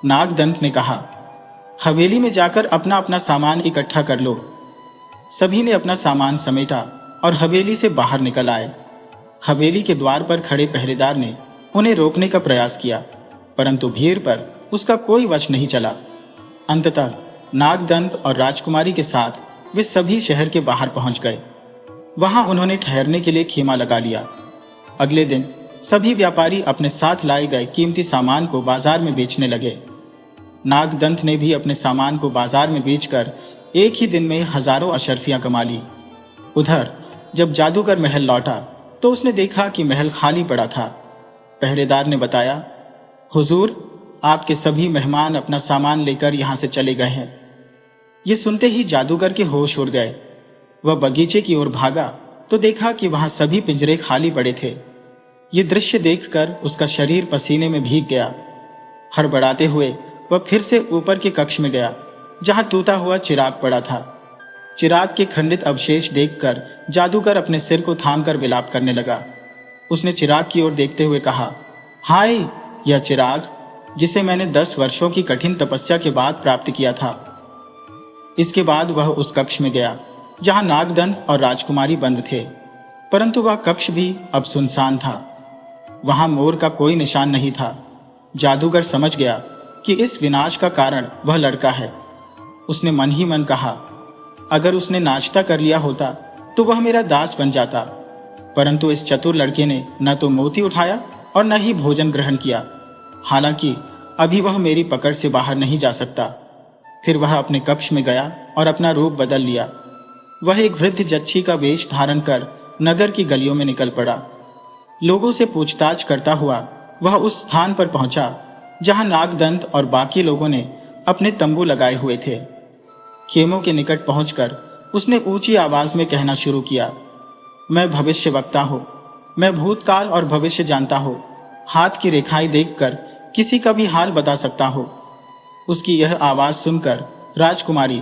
नागदंत ने कहा, हवेली में जाकर अपना अपना सामान इकट्ठा कर लो। सभी ने अपना सामान समेटा और हवेली से बाहर निकल आए। हवेली के द्वार पर खड़े पहरेदार ने उन्हें रोकने का प्रयास किया, परंतु भीड़ पर उसका कोई वश नहीं चला। अंततः नागदंत और राजकुमारी के साथ वे सभी शहर के बाहर पहुंच गए। वहां उन्होंने ठहरने के लिए खेमा लगा लिया। अगले दिन सभी व्यापारी अपने साथ लाए गए कीमती सामान को बाजार में बेचने लगे। नागदंत ने भी अपने सामान को बाजार में बेचकर एक ही दिन में हजारों अशर्फियां कमा ली। उधर जब जादूगर महल लौटा तो उसने देखा कि महल खाली पड़ा था। पहरेदार ने बताया, हुजूर, आपके सभी मेहमान अपना सामान लेकर यहां से चले गए हैं। ये सुनते ही जादूगर के होश उड़ गए। वह बगीचे की ओर भागा तो देखा कि वहां सभी पिंजरे खाली पड़े थे। ये दृश्य देखकर उसका शरीर पसीने में भीग गया। हड़बड़ाते हुए वह फिर से ऊपर के कक्ष में गया जहां टूटा हुआ चिराग पड़ा था। चिराग के खंडित अवशेष देखकर जादूगर अपने सिर को थामकर विलाप करने लगा। उसने चिराग की ओर देखते हुए कहा, हाय, यह चिराग जिसे मैंने 10 वर्षों की कठिन तपस्या के बाद प्राप्त किया था। इसके बाद वह उस कक्ष में गया जहां नागदंत और राजकुमारी बंद थे, परंतु वह कक्ष भी अब सुनसान था। वहां मोर का कोई निशान नहीं था। जादूगर समझ गया कि इस विनाश का कारण वह लड़का है। उसने मन ही मन कहा, अगर उसने नाश्ता कर लिया होता तो वह मेरा दास बन जाता, परंतु इस चतुर लड़के ने न तो मोती उठाया और न ही भोजन ग्रहण किया। हालांकि अभी वह मेरी पकड़ से बाहर नहीं जा सकता। फिर वह अपने कक्ष में गया और अपना रूप बदल लिया। वह एक वृद्ध जच्छी का वेश धारण कर नगर की गलियों में निकल पड़ा। लोगों से पूछताछ करता हुआ वह उस स्थान पर पहुंचा जहां नागदंत और बाकी लोगों ने अपने तंबू लगाए हुए थे। खेमों के निकट पहुंचकर उसने ऊंची आवाज में कहना शुरू किया, मैं भविष्य वक्ता हूं। मैं भूतकाल और भविष्य जानता हूं। हाथ की रेखाएं देखकर किसी का भी हाल बता सकता हूं। उसकी यह आवाज सुनकर राजकुमारी,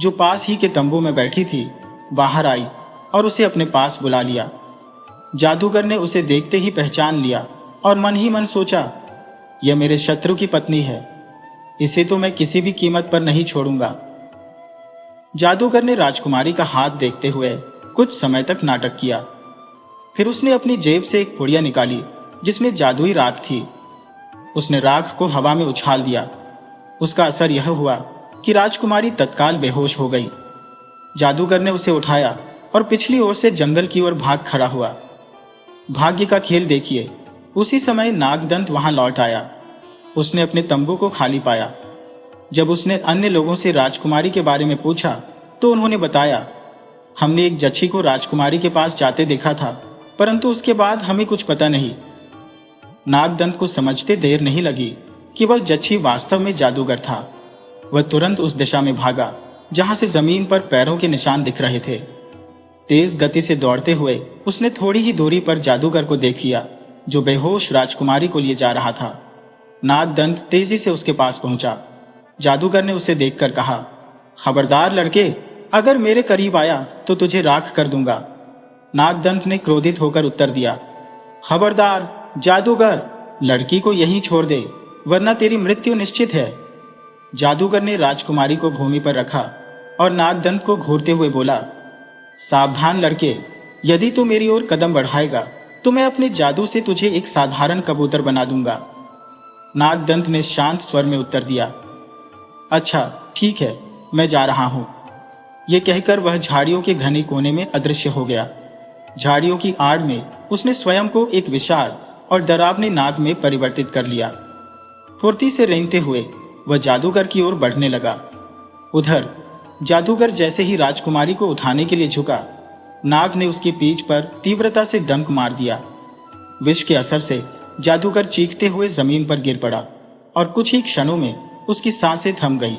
जो पास ही के तंबू में बैठी थी, बाहर आई और उसे अपने पास बुला लिया। जादूगर ने उसे देखते ही पहचान लिया और मन ही मन सोचा, यह मेरे शत्रु की पत्नी है। इसे तो मैं किसी भी कीमत पर नहीं छोड़ूंगा। जादूगर ने राजकुमारी का हाथ देखते हुए कुछ समय तक नाटक किया। फिर उसने अपनी जेब से एक पुड़िया निकाली जिसमें जादुई राख थी। उसने राख को हवा में उछाल दिया। उसका असर यह हुआ कि राजकुमारी तत्काल बेहोश हो गई। जादूगर ने उसे उठाया और पिछली ओर से जंगल की ओर भाग खड़ा हुआ। भाग्य का खेल देखिए, उसी समय नागदंत वहां लौट आया। उसने अपने तंबू को खाली पाया। जब उसने अन्य लोगों से राजकुमारी के बारे में पूछा तो उन्होंने बताया, हमने एक जच्छी को राजकुमारी के पास जाते देखा था, परंतु उसके बाद हमें कुछ पता नहीं। नागदंत को समझते देर नहीं लगी कि वह जच्छी वास्तव में जादूगर था। वह तुरंत उस दिशा में भागा जहां से जमीन पर पैरों के निशान दिख रहे थे। तेज गति से दौड़ते हुए उसने थोड़ी ही दूरी पर जादूगर को देख लिया जो बेहोश राजकुमारी को लिए जा रहा था। नागदंत तेजी से उसके पास पहुंचा। जादूगर ने उसे देखकर कहा, खबरदार लड़के, अगर मेरे करीब आया तो तुझे राख कर दूंगा। नागदंत ने क्रोधित होकर उत्तर दिया, खबरदार जादूगर, लड़की को यहीं छोड़ दे वरना तेरी मृत्यु निश्चित है। जादूगर ने राजकुमारी को भूमि पर रखा और नागदंत को घूरते हुए बोला, सावधान लड़के, यदि तू मेरी ओर कदम बढ़ाएगा तो मैं अपने जादू से तुझे एक साधारण कबूतर बना दूंगा। नागदंत ने शांत स्वर में उत्तर दिया। अच्छा ठीक है, मैं जा रहा हूं। यह कहकर वह झाड़ियों के घने कोने में अदृश्य हो गया। झाड़ियों की आड़ में उसने स्वयं को एक विशाल और डरावने नाग में परिवर्तित कर लिया। फुर्ती से रेंगते हुए वह जादूगर की ओर बढ़ने लगा। उधर जादूगर जैसे ही राजकुमारी को उठाने के लिए झुका, नाग ने उसकी पीठ पर तीव्रता से डंक मार दिया। विष के असर से जादूगर चीखते हुए जमीन पर गिर पड़ा और कुछ ही क्षणों में उसकी सांसें थम गई।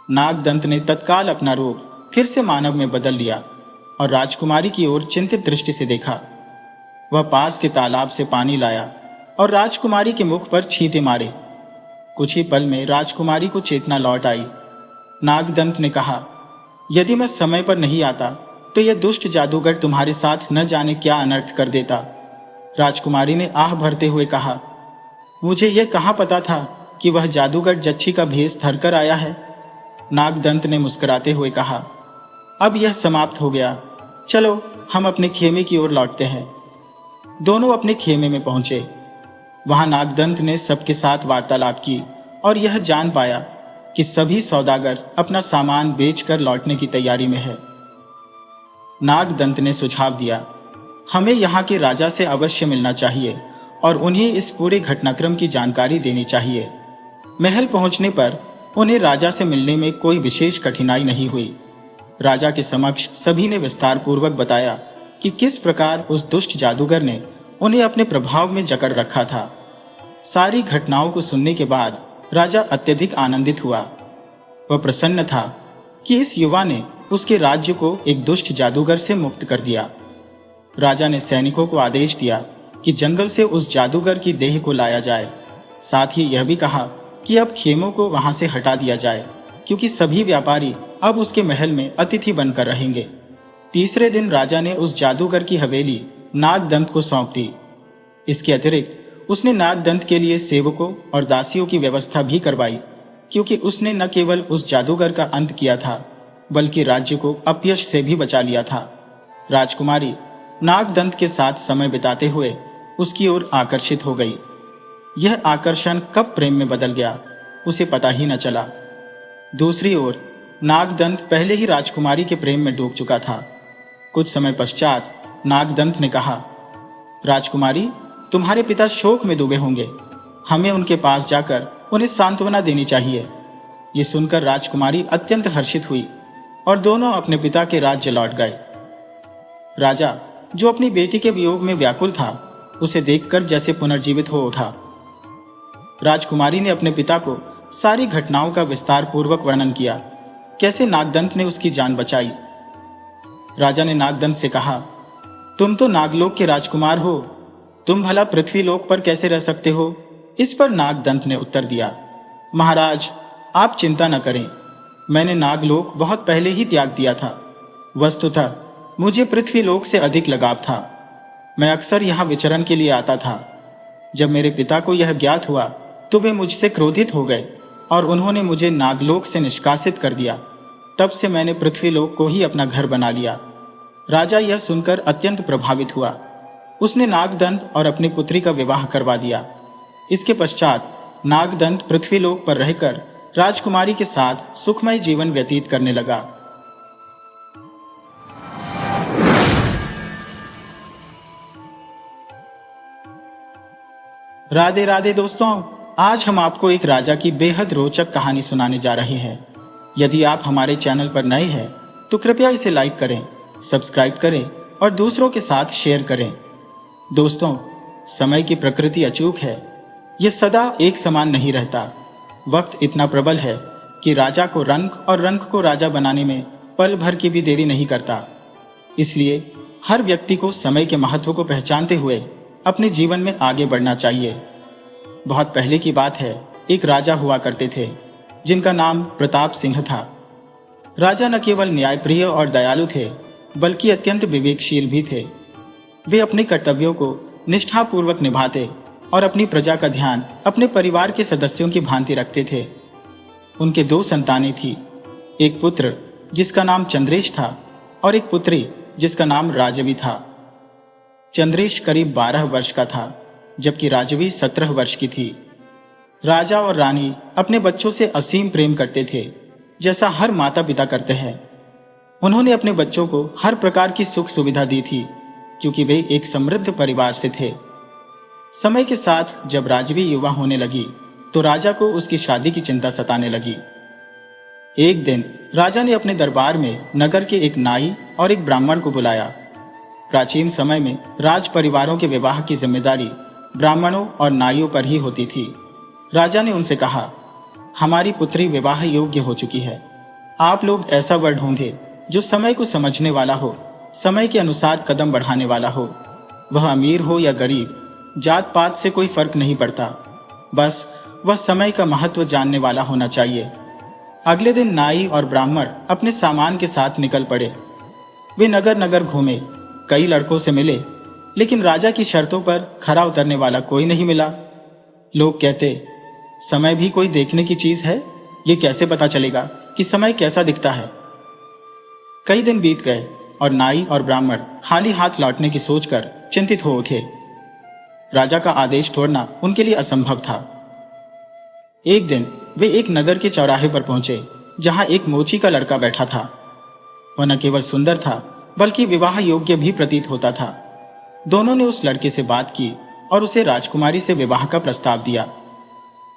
नागदंत ने तत्काल अपना रूप फिर से मानव में बदल लिया और राजकुमारी की ओर चिंतित दृष्टि से देखा। वह पास के तालाब से पानी लाया और राजकुमारी के मुख पर छींटे मारे। कुछ ही पल में राजकुमारी को चेतना लौट आई। नागदंत ने कहा, यदि मैं समय पर नहीं आता तो यह दुष्ट जादूगर तुम्हारे साथ न जाने क्या अनर्थ कर देता। राजकुमारी ने आह भरते हुए कहा, मुझे यह कहां पता था कि वह जादूगर जच्छी का भेष धरकर आया है। नागदंत ने मुस्कुराते हुए कहा, अब यह समाप्त हो गया, चलो हम अपने खेमे की ओर लौटते हैं। दोनों अपने खेमे में पहुंचे। वहां नागदंत ने सबके साथ वार्तालाप की और यह जान पाया कि सभी सौदागर अपना सामान बेचकर लौटने की तैयारी में है। नागदंत ने सुझाव दिया, हमें यहाँ के राजा से अवश्य मिलना चाहिए और उन्हें इस पूरे घटनाक्रम की जानकारी देनी चाहिए। महल पहुंचने पर उन्हें राजा से मिलने में कोई विशेष कठिनाई नहीं हुई। राजा के समक्ष सभी ने विस्तार पूर्वक बताया कि किस प्रकार उस दुष्ट जादूगर ने उन्हें अपने प्रभाव में जकड़ रखा था। सारी घटनाओं को सुनने के बाद राजा अत्यधिक आनंदित हुआ। वह प्रसन्न था कि इस युवा ने उसके राज्य को एक दुष्ट जादूगर से मुक्त कर दिया। राजा ने सैनिकों को आदेश दिया कि जंगल से उस जादूगर की देह को लाया जाए। साथ ही यह भी कहा कि अब खेमों को वहां से हटा दिया जाए, क्योंकि सभी व्यापारी अब उसके महल में अतिथि बनकर रहेंगे। तीसरे दिन राजा ने उस जादूगर की हवेली नागदंत को सौंप दी। इसके अतिरिक्त उसने नागदंत के लिए सेवकों और दासियों की व्यवस्था भी करवाई, क्योंकि उसने न केवल उस जादूगर का अंत किया था, बल्कि राज्य को अपयश से भी बचा लिया था। राजकुमारी नागदंत के साथ समय बिताते हुए उसकी ओर आकर्षित हो गई। यह आकर्षण कब प्रेम में बदल गया, उसे पता ही न चला। दूसरी ओर नागदंत पहले ही राजकुमारी के प्रेम में डूब चुका था। कुछ समय पश्चात नागदंत ने कहा, राजकुमारी, तुम्हारे पिता शोक में डूबे होंगे, हमें उनके पास जाकर उन्हें सांत्वना देनी चाहिए। ये सुनकर राजकुमारी अत्यंत हर्षित हुई और दोनों अपने पिता के राज्य लौट गए। राजा, जो अपनी बेटी के वियोग में व्याकुल था, उसे देखकर जैसे पुनर्जीवित हो उठा। राजकुमारी ने अपने पिता को सारी घटनाओं का विस्तार पूर्वक वर्णन किया, कैसे नागदंत ने उसकी जान बचाई। राजा ने नागदंत से कहा, तुम तो नागलोक के राजकुमार हो, तुम भला पृथ्वीलोक पर कैसे रह सकते हो? इस पर नागदंत ने उत्तर दिया, महाराज, आप चिंता न करें, मैंने नागलोक बहुत पहले ही त्याग दिया था। वस्तुतः मुझे पृथ्वीलोक से अधिक लगाव था। मैं अक्सर यहाँ विचरण के लिए आता था। जब मेरे पिता को यह ज्ञात हुआ तो वे मुझसे क्रोधित हो गए और उन्होंने मुझे नागलोक से निष्कासित कर दिया। तब से मैंने पृथ्वीलोक को ही अपना घर बना लिया। राजा यह सुनकर अत्यंत प्रभावित हुआ। उसने नागदंत और अपनी पुत्री का विवाह करवा दिया। इसके पश्चात नागदंत पृथ्वीलोक पर रहकर राजकुमारी के साथ सुखमय जीवन व्यतीत करने लगा। राधे राधे दोस्तों, आज हम आपको एक राजा की बेहद रोचक कहानी सुनाने जा रहे हैं। यदि आप हमारे चैनल पर नए हैं तो कृपया इसे लाइक करें, सब्सक्राइब करें और दूसरों के साथ शेयर करें। दोस्तों, समय की प्रकृति अचूक है, यह सदा एक समान नहीं रहता। वक्त इतना प्रबल है कि राजा को रंक और रंक को राजा बनाने में पल भर की भी देरी नहीं करता। इसलिए हर व्यक्ति को समय के महत्व को पहचानते हुए अपने जीवन में आगे बढ़ना चाहिए। बहुत पहले की बात है, एक राजा हुआ करते थे जिनका नाम प्रताप सिंह था। राजा न केवल न्यायप्रिय और दयालु थे, बल्कि अत्यंत विवेकशील भी थे। वे अपने कर्तव्यों को निष्ठापूर्वक निभाते और अपनी प्रजा का ध्यान अपने परिवार के सदस्यों की भांति रखते थे। उनके 2 संतानें थी, एक पुत्र जिसका नाम चंद्रेश था और एक पुत्री जिसका नाम राजवी था। चंद्रेश करीब 12 वर्ष का था, जबकि राजवी 17 वर्ष की थी। राजा और रानी अपने बच्चों से असीम प्रेम करते थे, जैसा हर माता पिता करते हैं। उन्होंने अपने बच्चों को हर प्रकार की सुख सुविधा दी थी, क्योंकि वे एक समृद्ध परिवार से थे। समय के साथ जब राजवी युवा होने लगी, तो राजा को उसकी शादी की चिंता सताने लगी। एक दिन राजा ने अपने दरबार में नगर के एक नाई और एक ब्राह्मण को बुलाया। प्राचीन समय में राज परिवारों के विवाह की जिम्मेदारी ब्राह्मणों और नाइयों पर ही होती थी। राजा ने उनसे कहा, हमारी पुत्री विवाह योग्य हो चुकी है। आप लोग ऐसा वर ढूंढे जो समय को समझने वाला हो, समय के अनुसार कदम बढ़ाने वाला हो। वह अमीर हो या गरीब, जात पात से कोई फर्क नहीं पड़ता, बस वह समय का महत्व जानने वाला होना चाहिए। अगले दिन नाई और ब्राह्मण अपने सामान के साथ निकल पड़े। वे नगर नगर घूमे, कई लड़कों से मिले, लेकिन राजा की शर्तों पर खरा उतरने वाला कोई नहीं मिला। लोग कहते, समय भी कोई देखने की चीज है, ये कैसे पता चलेगा कि समय कैसा दिखता है। कई दिन बीत गए और नाई और ब्राह्मण खाली हाथ लौटने की सोचकर चिंतित हो उठे। राजा का आदेश तोड़ना उनके लिए असंभव था। एक दिन वे एक नगर के चौराहे पर पहुंचे, जहां एक मोची का लड़का बैठा था। वह न केवल सुंदर था, बल्कि विवाह योग्य भी प्रतीत होता था। दोनों ने उस लड़के से बात की और उसे राजकुमारी से विवाह का प्रस्ताव दिया।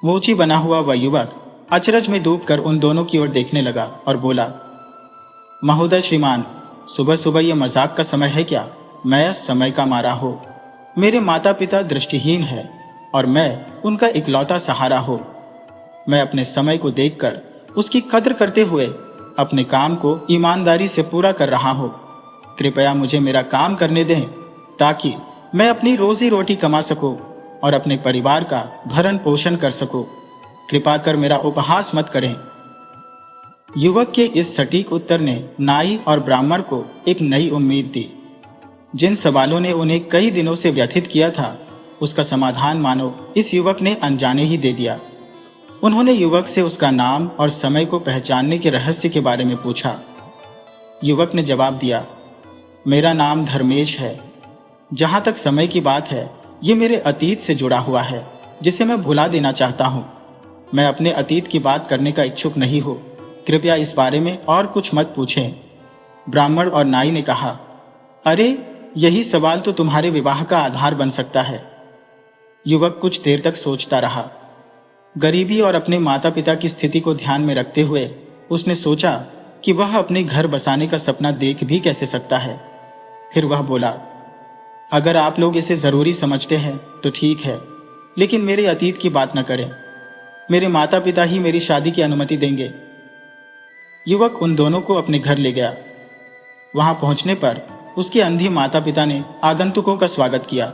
मोची बना हुआ वह युवक अचरज में डूबकर उन दोनों की ओर देखने लगा और बोला, महोदय श्रीमान, सुबह सुबह यह मजाक का समय है क्या? मैं समय का मारा हो। मेरे माता पिता दृष्टिहीन है और मैं उनका इकलौता सहारा हो। मैं अपने समय को देखकर उसकी कद्र करते हुए अपने काम को ईमानदारी से पूरा कर रहा हूं। कृपया मुझे मेरा काम करने दें, ताकि मैं अपनी रोजी रोटी कमा सकूं और अपने परिवार का भरण पोषण कर सकूं। कृपा कर मेरा उपहास मत करें। युवक के इस सटीक उत्तर ने नाई और ब्राह्मण को एक नई उम्मीद दी। जिन सवालों ने उन्हें कई दिनों से व्यथित किया था, उसका समाधान मानो इस युवक ने अनजाने ही दे दिया। उन्होंने युवक से उसका नाम और समय को पहचानने के रहस्य के बारे में पूछा। युवक ने जवाब दिया, मेरा नाम धर्मेश है। जहां तक समय की बात है, ये मेरे अतीत से जुड़ा हुआ है, जिसे मैं भुला देना चाहता हूं। मैं अपने अतीत की बात करने का इच्छुक नहीं हूं। कृपया इस बारे में और कुछ मत पूछें। ब्राह्मण और नाई ने कहा, अरे, यही सवाल तो तुम्हारे विवाह का आधार बन सकता है। युवक कुछ देर तक सोचता रहा। गरीबी और अपने माता पिता की स्थिति को ध्यान में रखते हुए उसने सोचा कि वह अपने घर बसाने का सपना देख भी कैसे सकता है। फिर वह बोला, अगर आप लोग इसे जरूरी समझते हैं तो ठीक है, लेकिन मेरे अतीत की बात न करें। मेरे माता पिता ही मेरी शादी की अनुमति देंगे। युवक उन दोनों को अपने घर ले गया। वहां पहुंचने पर उसके अंधी माता पिता ने आगंतुकों का स्वागत किया।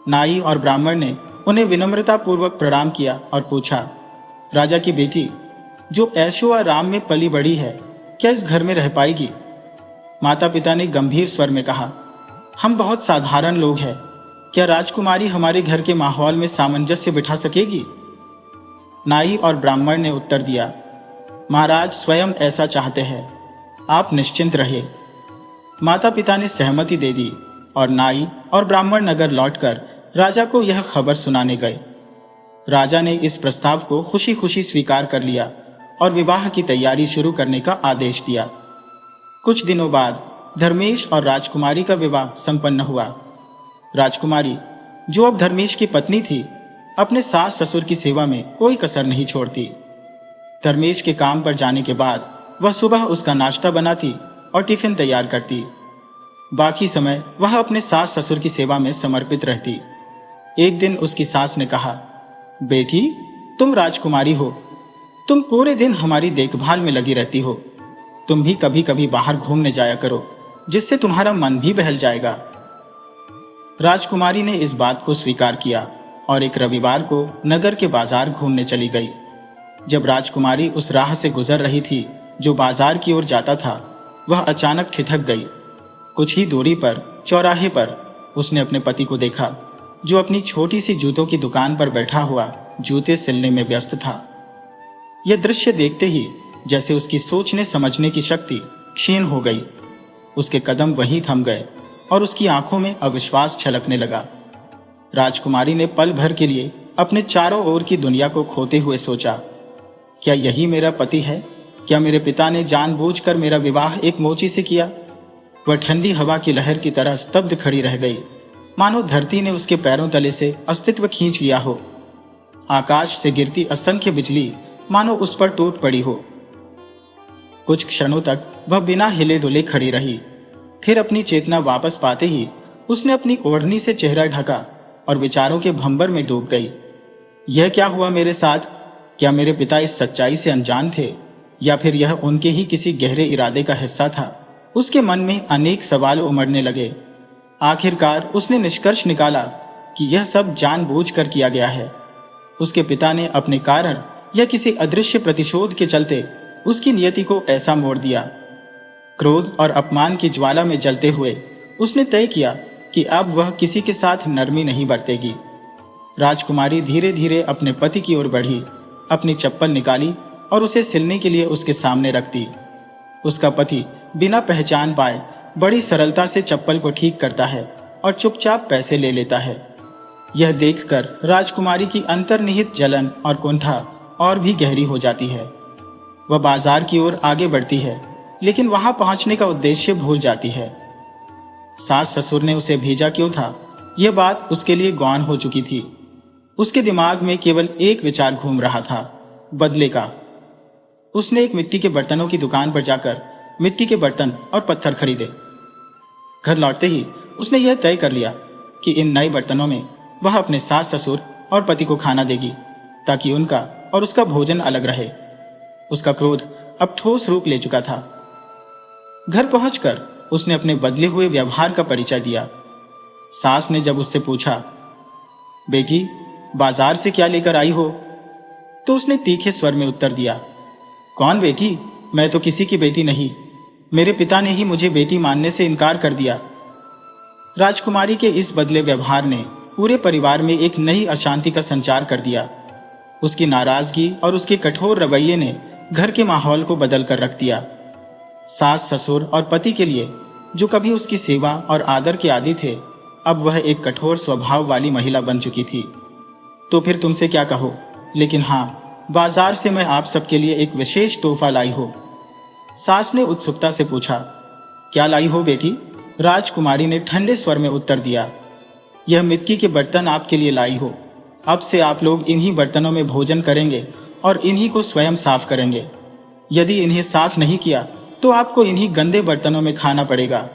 नाई और ब्राह्मण ने उन्हें विनम्रता पूर्वक प्रणाम किया और पूछा, राजा की बेटी, जो ऐशो आराम में पली बड़ी है, क्या इस घर में रह पाएगी? माता पिता ने गंभीर स्वर में कहा, हम बहुत साधारण लोग हैं। क्या राजकुमारी हमारे घर के माहौल में सामंजस्य बिठा सकेगी? नाई और ब्राह्मण ने उत्तर दिया, महाराज स्वयं ऐसा चाहते हैं। आप निश्चिंत रहिए। माता पिता ने सहमति दे दी और नाई और ब्राह्मण नगर लौटकर राजा को यह खबर सुनाने गए। राजा ने इस प्रस्ताव को खुशी खुशी स्वीकार कर लिया और विवाह की तैयारी शुरू करने का आदेश दिया। कुछ दिनों बाद धर्मेश और राजकुमारी का विवाह संपन्न हुआ। राजकुमारी, जो अब धर्मेश की पत्नी थी, अपने सास ससुर की सेवा में कोई कसर नहीं छोड़ती। धर्मेश के काम पर जाने के बाद वह सुबह उसका नाश्ता बनाती और टिफिन तैयार करती। बाकी समय वह अपने सास ससुर की सेवा में समर्पित रहती। एक दिन उसकी सास ने कहा, बेटी, तुम राजकुमारी हो। तुम पूरे दिन हमारी देखभाल में लगी रहती हो। तुम भी कभी कभी बाहर घूमने जाया करो, जिससे तुम्हारा मन भी बहल जाएगा। राजकुमारी ने इस बात को स्वीकार किया और एक रविवार को नगर के बाजार घूमने चली गई। जब राजकुमारी उस राह से गुजर रही थी जो बाजार की ओर जाता था, वह अचानक ठिठक गई। कुछ ही दूरी पर चौराहे पर उसने अपने पति को देखा, जो अपनी छोटी सी जूतों की दुकान पर बैठा हुआ जूते सिलने में व्यस्त था। यह दृश्य देखते ही जैसे उसकी सोचने समझने की शक्ति क्षीण हो गई। उसके कदम वहीं थम गए और उसकी आंखों में अविश्वास छलकने लगा। राजकुमारी ने पल भर के लिए अपने चारों ओर की दुनिया को खोते हुए सोचा, क्या यही मेरा पति है? क्या मेरे पिता ने जानबूझकर मेरा विवाह एक मोची से किया? वह ठंडी हवा की लहर की तरह स्तब्ध खड़ी रह गई, मानो धरती ने उसके पैरों तले से अस्तित्व खींच लिया हो। आकाश से गिरती असंख्य बिजली मानो उस पर टूट पड़ी हो। कुछ क्षणों तक वह बिना हिले डुले खड़ी रही। फिर अपनी चेतना वापस पाते ही उसने अपनी ओढ़नी से चेहरा ढका और विचारों के भंवर में डूब गई। यह क्या हुआ मेरे साथ? क्या मेरे पिता इस सच्चाई से अनजान थे, या फिर यह उनके ही किसी गहरे इरादे का हिस्सा था? उसके मन में अनेक सवाल उमड़ने लगे। आखिरकार उसने निष्कर्ष निकाला कि यह सब जानबूझकर किया गया है। उसके पिता ने अपने कारण या किसी अदृश्य प्रतिशोध के चलते उसकी नियति को ऐसा मोड़ दिया। क्रोध और अपमान की ज्वाला में जलते हुए उसने तय किया कि अब वह किसी के साथ नरमी नहीं बरतेगी। राजकुमारी धीरे धीरे अपने पति की ओर बढ़ी, अपनी चप्पल निकाली और उसे सिलने के लिए उसके सामने रख दी। उसका पति बिना पहचान पाए बड़ी सरलता से चप्पल को ठीक करता है और चुपचाप पैसे ले लेता है। यह देखकर राजकुमारी की अंतर्निहित जलन और कुंठा और भी गहरी हो जाती है। वह बाजार की ओर आगे बढ़ती है, लेकिन वहां पहुंचने का उद्देश्य भूल जाती है। सास ससुर ने उसे भेजा क्यों था, यह बात उसके लिए गौण हो चुकी थी। उसके दिमाग में केवल एक विचार घूम रहा था, बदले का। उसने एक मिट्टी के बर्तनों की दुकान पर जाकर मिट्टी के बर्तन और पत्थर खरीदे। घर लौटते ही उसने यह तय कर लिया कि इन नए बर्तनों में वह अपने सास ससुर और पति को खाना देगी, ताकि उनका और उसका भोजन अलग रहे। उसका क्रोध अब ठोस रूप ले चुका था। घर पहुंचकर उसने अपने बदले हुए व्यवहार का परिचय दिया। सास ने जब उससे पूछा, बेटी बाजार से क्या लेकर आई हो, तो उसने तीखे स्वर में उत्तर दिया, कौन बेटी? मैं तो किसी की बेटी नहीं। मेरे पिता ने ही मुझे बेटी मानने से इनकार कर दिया। राजकुमारी के इस बदले व्यवहार ने पूरे परिवार में एक नई अशांति का संचार कर दिया। उसकी नाराजगी और उसके कठोर रवैये ने घर के माहौल को बदल कर रख दिया। सास ससुर और पति के लिए जो कभी उसकी सेवा और आदर के आदी थे, अब वह एक कठोर स्वभाव वाली महिला बन चुकी थी। तो फिर तुमसे क्या कहो, लेकिन हाँ, बाजार से मैं आप सबके लिए एक विशेष तोहफा लाई हो। सास ने उत्सुकता से पूछा, क्या लाई हो बेटी? राजकुमारी ने ठंडे स्वर में उत्तर दिया, यह मिट्टी के बर्तन आपके लिए लाई हो। अब से आप लोग इन्हीं बर्तनों में भोजन करेंगे और इन्हीं को स्वयं साफ करेंगे। यदि इन्हें साफ नहीं किया तो आपको इन्हीं गंदे बर्तनों में खाना पड़ेगा।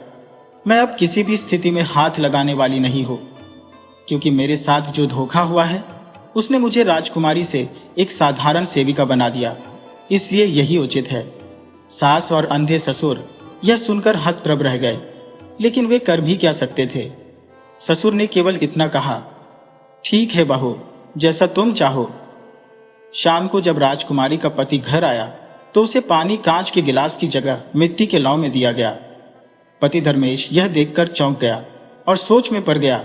मैं अब किसी भी स्थिति में हाथ लगाने वाली नहीं हो, क्योंकि मेरे साथ जो धोखा हुआ है उसने मुझे राजकुमारी से एक साधारण सेविका बना दिया, इसलिए यही उचित है। सास और अंधे ससुर यह सुनकर हतप्रभ रह गए, लेकिन वे कर भी क्या सकते थे। ससुर ने केवल इतना कहा, ठीक है बहू, जैसा तुम चाहो। शाम को जब राजकुमारी का पति घर आया तो उसे पानी कांच के गिलास की जगह मिट्टी के लौ में दिया गया। पति धर्मेश यह देखकर चौंक गया और सोच में पड़ गया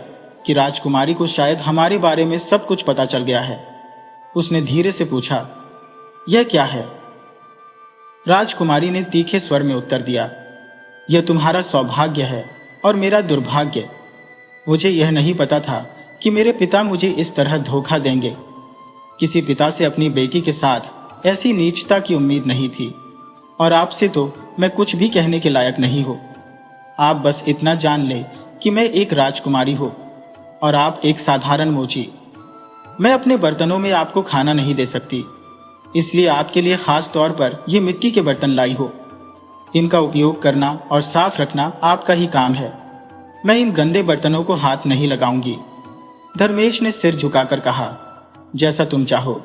कि राजकुमारी को शायद हमारे बारे में सब कुछ पता चल गया है। उसने धीरे से पूछा, यह क्या है? राजकुमारी ने तीखे स्वर में उत्तर दिया, यह तुम्हारा सौभाग्य है और मेरा दुर्भाग्य। मुझे यह नहीं पता था कि मेरे पिता मुझे इस तरह धोखा देंगे। किसी पिता से अपनी बेटी के साथ ऐसी नीचता की उम्मीद नहीं थी, और आपसे तो मैं कुछ भी कहने के लायक नहीं हो। आप बस इतना जान ले कि मैं एक राजकुमारी हूं और आप एक साधारण मोची। मैं अपने बर्तनों में आपको खाना नहीं दे सकती, इसलिए आपके लिए खास तौर पर ये मिट्टी के बर्तन लाई हो। इनका उपयोग करना और साफ रखना आपका ही काम है। मैं इन गंदे बर्तनों को हाथ नहीं लगाऊंगी। धर्मेश ने सिर झुकाकर कहा, जैसा तुम चाहो।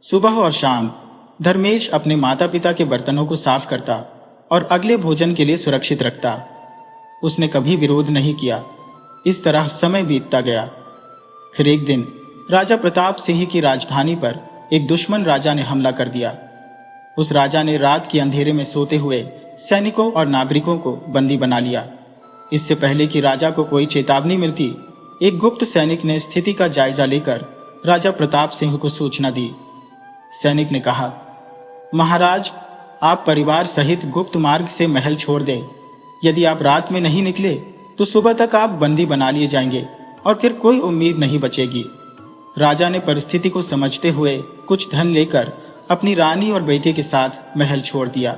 सुबह और शाम धर्मेश अपने माता पिता के बर्तनों को साफ करता और अगले भोजन के लिए सुरक्षित रखता। उसने कभी विरोध नहीं किया। इस तरह समय बीतता गया। फिर एक दिन राजा प्रताप सिंह की राजधानी पर एक दुश्मन राजा ने हमला कर दिया। उस राजा ने रात के अंधेरे में सोते हुए सैनिकों और नागरिकों को बंदी बना लिया। इससे पहले कि राजा को कोई चेतावनी मिलती, एक गुप्त सैनिक ने स्थिति का जायजा लेकर राजा प्रताप सिंह को सूचना दी। सैनिक ने कहा, महाराज, आप परिवार सहित गुप्त मार्ग से महल छोड़ दें। यदि आप रात में नहीं निकले तो सुबह तक आप बंदी बना लिए जाएंगे और फिर कोई उम्मीद नहीं बचेगी। राजा ने परिस्थिति को समझते हुए कुछ धन लेकर अपनी रानी और बेटे के साथ महल छोड़ दिया।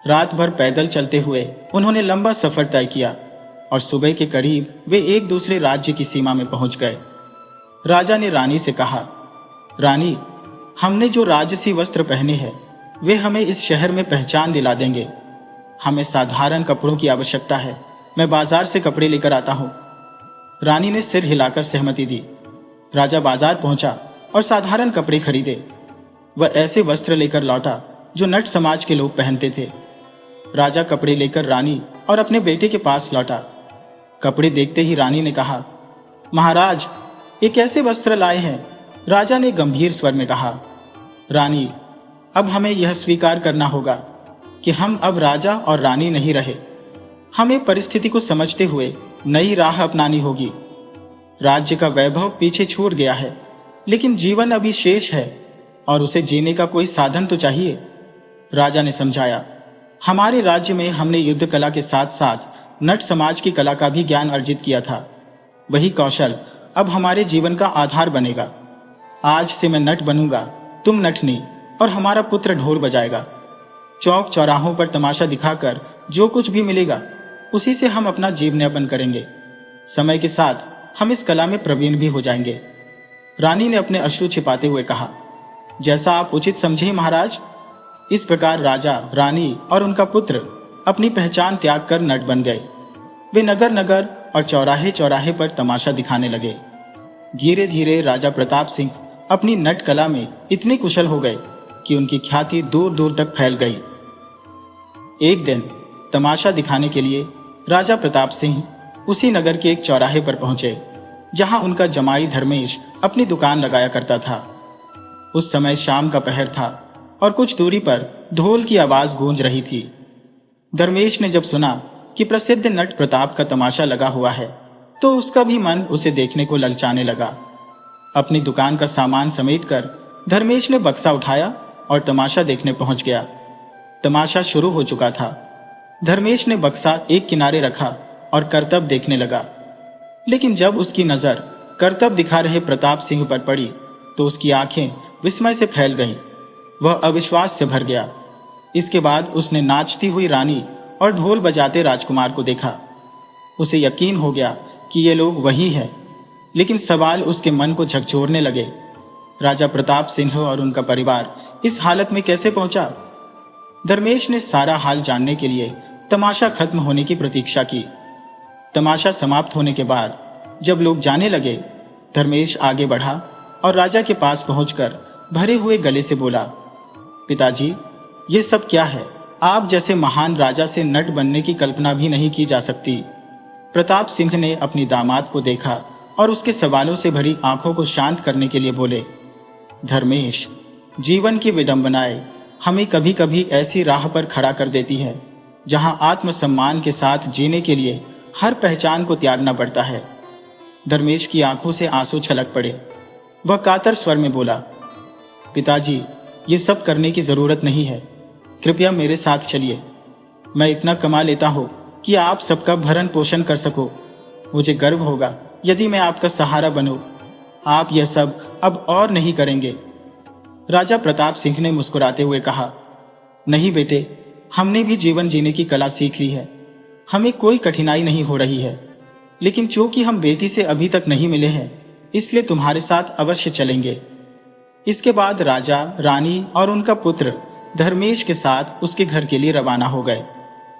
रात भर पैदल चलते हुए उन्होंने लंबा सफर तय किया और सुबह के करीब वे एक दूसरे राज्य की सीमा में पहुंच गए। राजा ने रानी से कहा, रानी, हमने जो राजसी वस्त्र पहने हैं वे हमें इस शहर में पहचान दिला देंगे। हमें साधारण कपड़ों की आवश्यकता है। मैं बाजार से कपड़े लेकर आता हूं। रानी ने सिर हिलाकर सहमति दी। राजा बाजार पहुंचा और साधारण कपड़े खरीदे। वह ऐसे वस्त्र लेकर लौटा जो नट समाज के लोग पहनते थे। राजा कपड़े लेकर रानी और अपने बेटे के पास लौटा। कपड़े देखते ही रानी ने कहा, महाराज, ये कैसे वस्त्र लाए हैं? राजा ने गंभीर स्वर में कहा, रानी, अब हमें यह स्वीकार करना होगा कि हम अब राजा और रानी नहीं रहे। हमें परिस्थिति को समझते हुए नई राह अपनानी होगी। राज्य का वैभव पीछे छूट गया है, लेकिन जीवन अभी शेष है और उसे जीने का कोई साधन तो चाहिए। राजा ने समझाया, हमारे राज्य में हमने युद्ध कला के साथ साथ नट समाज की कला का भी ज्ञान अर्जित किया था। वही कौशल अब हमारे जीवन का आधार बनेगा। आज से मैं नट बनूंगा, तुम नटनी और हमारा पुत्र ढोल बजाएगा। चौक चौराहों पर तमाशा दिखाकर जो कुछ भी मिलेगा उसी से हम अपना जीवनयापन करेंगे। समय के साथ हम इस कला में प्रवीण भी हो जाएंगे। रानी ने अपने अश्रु छिपाते हुए कहा, जैसा आप उचित समझे महाराज। इस प्रकार राजा, रानी और उनका पुत्र अपनी पहचान त्याग कर नट बन गए। वे नगर नगर और चौराहे चौराहे पर तमाशा दिखाने लगे। धीरे धीरे राजा प्रताप सिंह अपनी नट कला में इतने कुशल हो गए कि उनकी ख्याति दूर दूर तक फैल गई। एक दिन तमाशा दिखाने के लिए राजा प्रताप सिंह उसी नगर के एक चौराहे पर पहुंचे जहां उनका जमाई धर्मेश अपनी दुकान लगाया करता था। उस समय शाम का पहर था और कुछ दूरी पर ढोल की आवाज गूंज रही थी। धर्मेश ने जब सुना कि प्रसिद्ध नट प्रताप का तमाशा लगा हुआ है तो उसका भी मन उसे देखने को ललचाने लगा। अपनी दुकान का सामान समेटकर धर्मेश ने बक्सा उठाया और तमाशा देखने पहुंच गया। तमाशा शुरू हो चुका था। धर्मेश ने बक्सा एक किनारे रखा और करतब देखने लगा, लेकिन जब उसकी नजर करतब दिखा रहे प्रताप सिंह पर पड़ी तो उसकी आंखें विस्मय से फैल गईं। वह अविश्वास से भर गया। इसके बाद उसने नाचती हुई रानी और ढोल बजाते राजकुमार को देखा। उसे यकीन हो गया कि ये लोग वही हैं, लेकिन सवाल उसके मन को झकझोरने लगे। राजा प्रताप सिंह और उनका परिवार इस हालत में कैसे पहुंचा? धर्मेश ने सारा हाल जानने के लिए तमाशा खत्म होने की प्रतीक्षा की। तमाशा समाप्त होने के बाद जब लोग जाने लगे, धर्मेश आगे बढ़ा और राजा के पास पहुंचकर भरे हुए गले से बोला, पिताजी, ये सब क्या है? आप जैसे महान राजा से नट बनने की कल्पना भी नहीं की जा सकती। प्रताप सिंह ने अपनी दामाद को देखा और उसके सवालों से भरी आंखों को शांत करने के लिए बोले, धर्मेश, जीवन की विडंबनाएं हमें कभी कभी ऐसी राह पर खड़ा कर देती है जहां आत्मसम्मान के साथ जीने के लिए हर पहचान को त्यागना पड़ता है। धर्मेश की आंखों से आंसू छलक पड़े। वह कातर स्वर में बोला, पिताजी, ये सब करने की जरूरत नहीं है। कृपया मेरे साथ चलिए। मैं इतना कमा लेता हूं कि आप सबका भरण पोषण कर सको। मुझे गर्व होगा यदि मैं आपका सहारा बनूं। आप यह सब अब और नहीं करेंगे। राजा प्रताप सिंह ने मुस्कुराते हुए कहा, नहीं बेटे, हमने भी जीवन जीने की कला सीख ली है। हमें कोई कठिनाई नहीं हो रही है, लेकिन चूंकि हम बेटी से अभी तक नहीं मिले हैं, इसलिए तुम्हारे साथ अवश्य चलेंगे। इसके बाद राजा, रानी और उनका पुत्र धर्मेश के साथ उसके घर के लिए रवाना हो गए।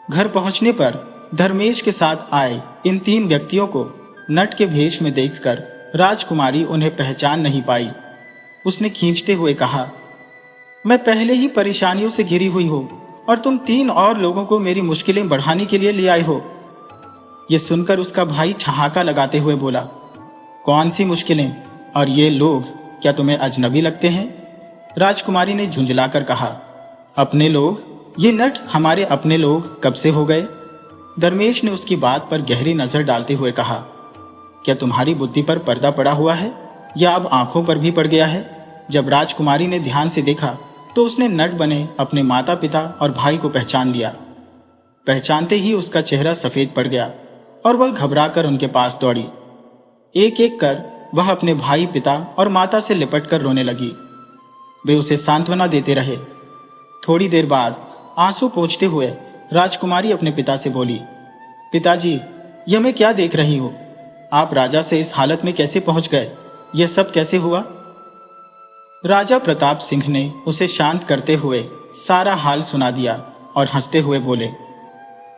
घर पहुंचने पर धर्मेश के साथ आए इन 3 व्यक्तियों को नट के भेष में देखकर राजकुमारी उन्हें पहचान नहीं पाई। उसने खींचते हुए कहा, मैं पहले ही परेशानियों से घिरी हुई हूं और तुम 3 और लोगों को मेरी मुश्किलें बढ़ाने के लिए ले आए हो। यह सुनकर उसका भाई ठहाका लगाते हुए बोला, कौन सी मुश्किलें? और ये लोग क्या तुम्हें अजनबी लगते हैं? राजकुमारी ने झुंझलाकर कहा, अपने लोग? ये नट हमारे अपने लोग कब से हो गए? धर्मेश ने उसकी बात पर गहरी नजर डालते हुए कहा, क्या तुम्हारी बुद्धि पर पर्दा पड़ा हुआ है या अब आंखों पर भी पड़ गया है? जब राजकुमारी ने ध्यान से देखा तो उसने नट बने अपने माता पिता और भाई को पहचान लिया। पहचानते ही उसका चेहरा सफेद पड़ गया। और वह घबराकर उनके पास दौड़ी। एक एक कर वह अपने भाई, पिता और माता से लिपटकर रोने लगी। वे उसे सांत्वना देते रहे। थोड़ी देर बाद आंसू पोंछते हुए राजकुमारी अपने पिता से बोली, पिताजी, यह मैं क्या देख रही हूं? आप राजा से इस हालत में कैसे पहुंच गए? यह सब कैसे हुआ? राजा प्रताप सिंह ने उसे शांत करते हुए सारा हाल सुना दिया और हंसते हुए बोले,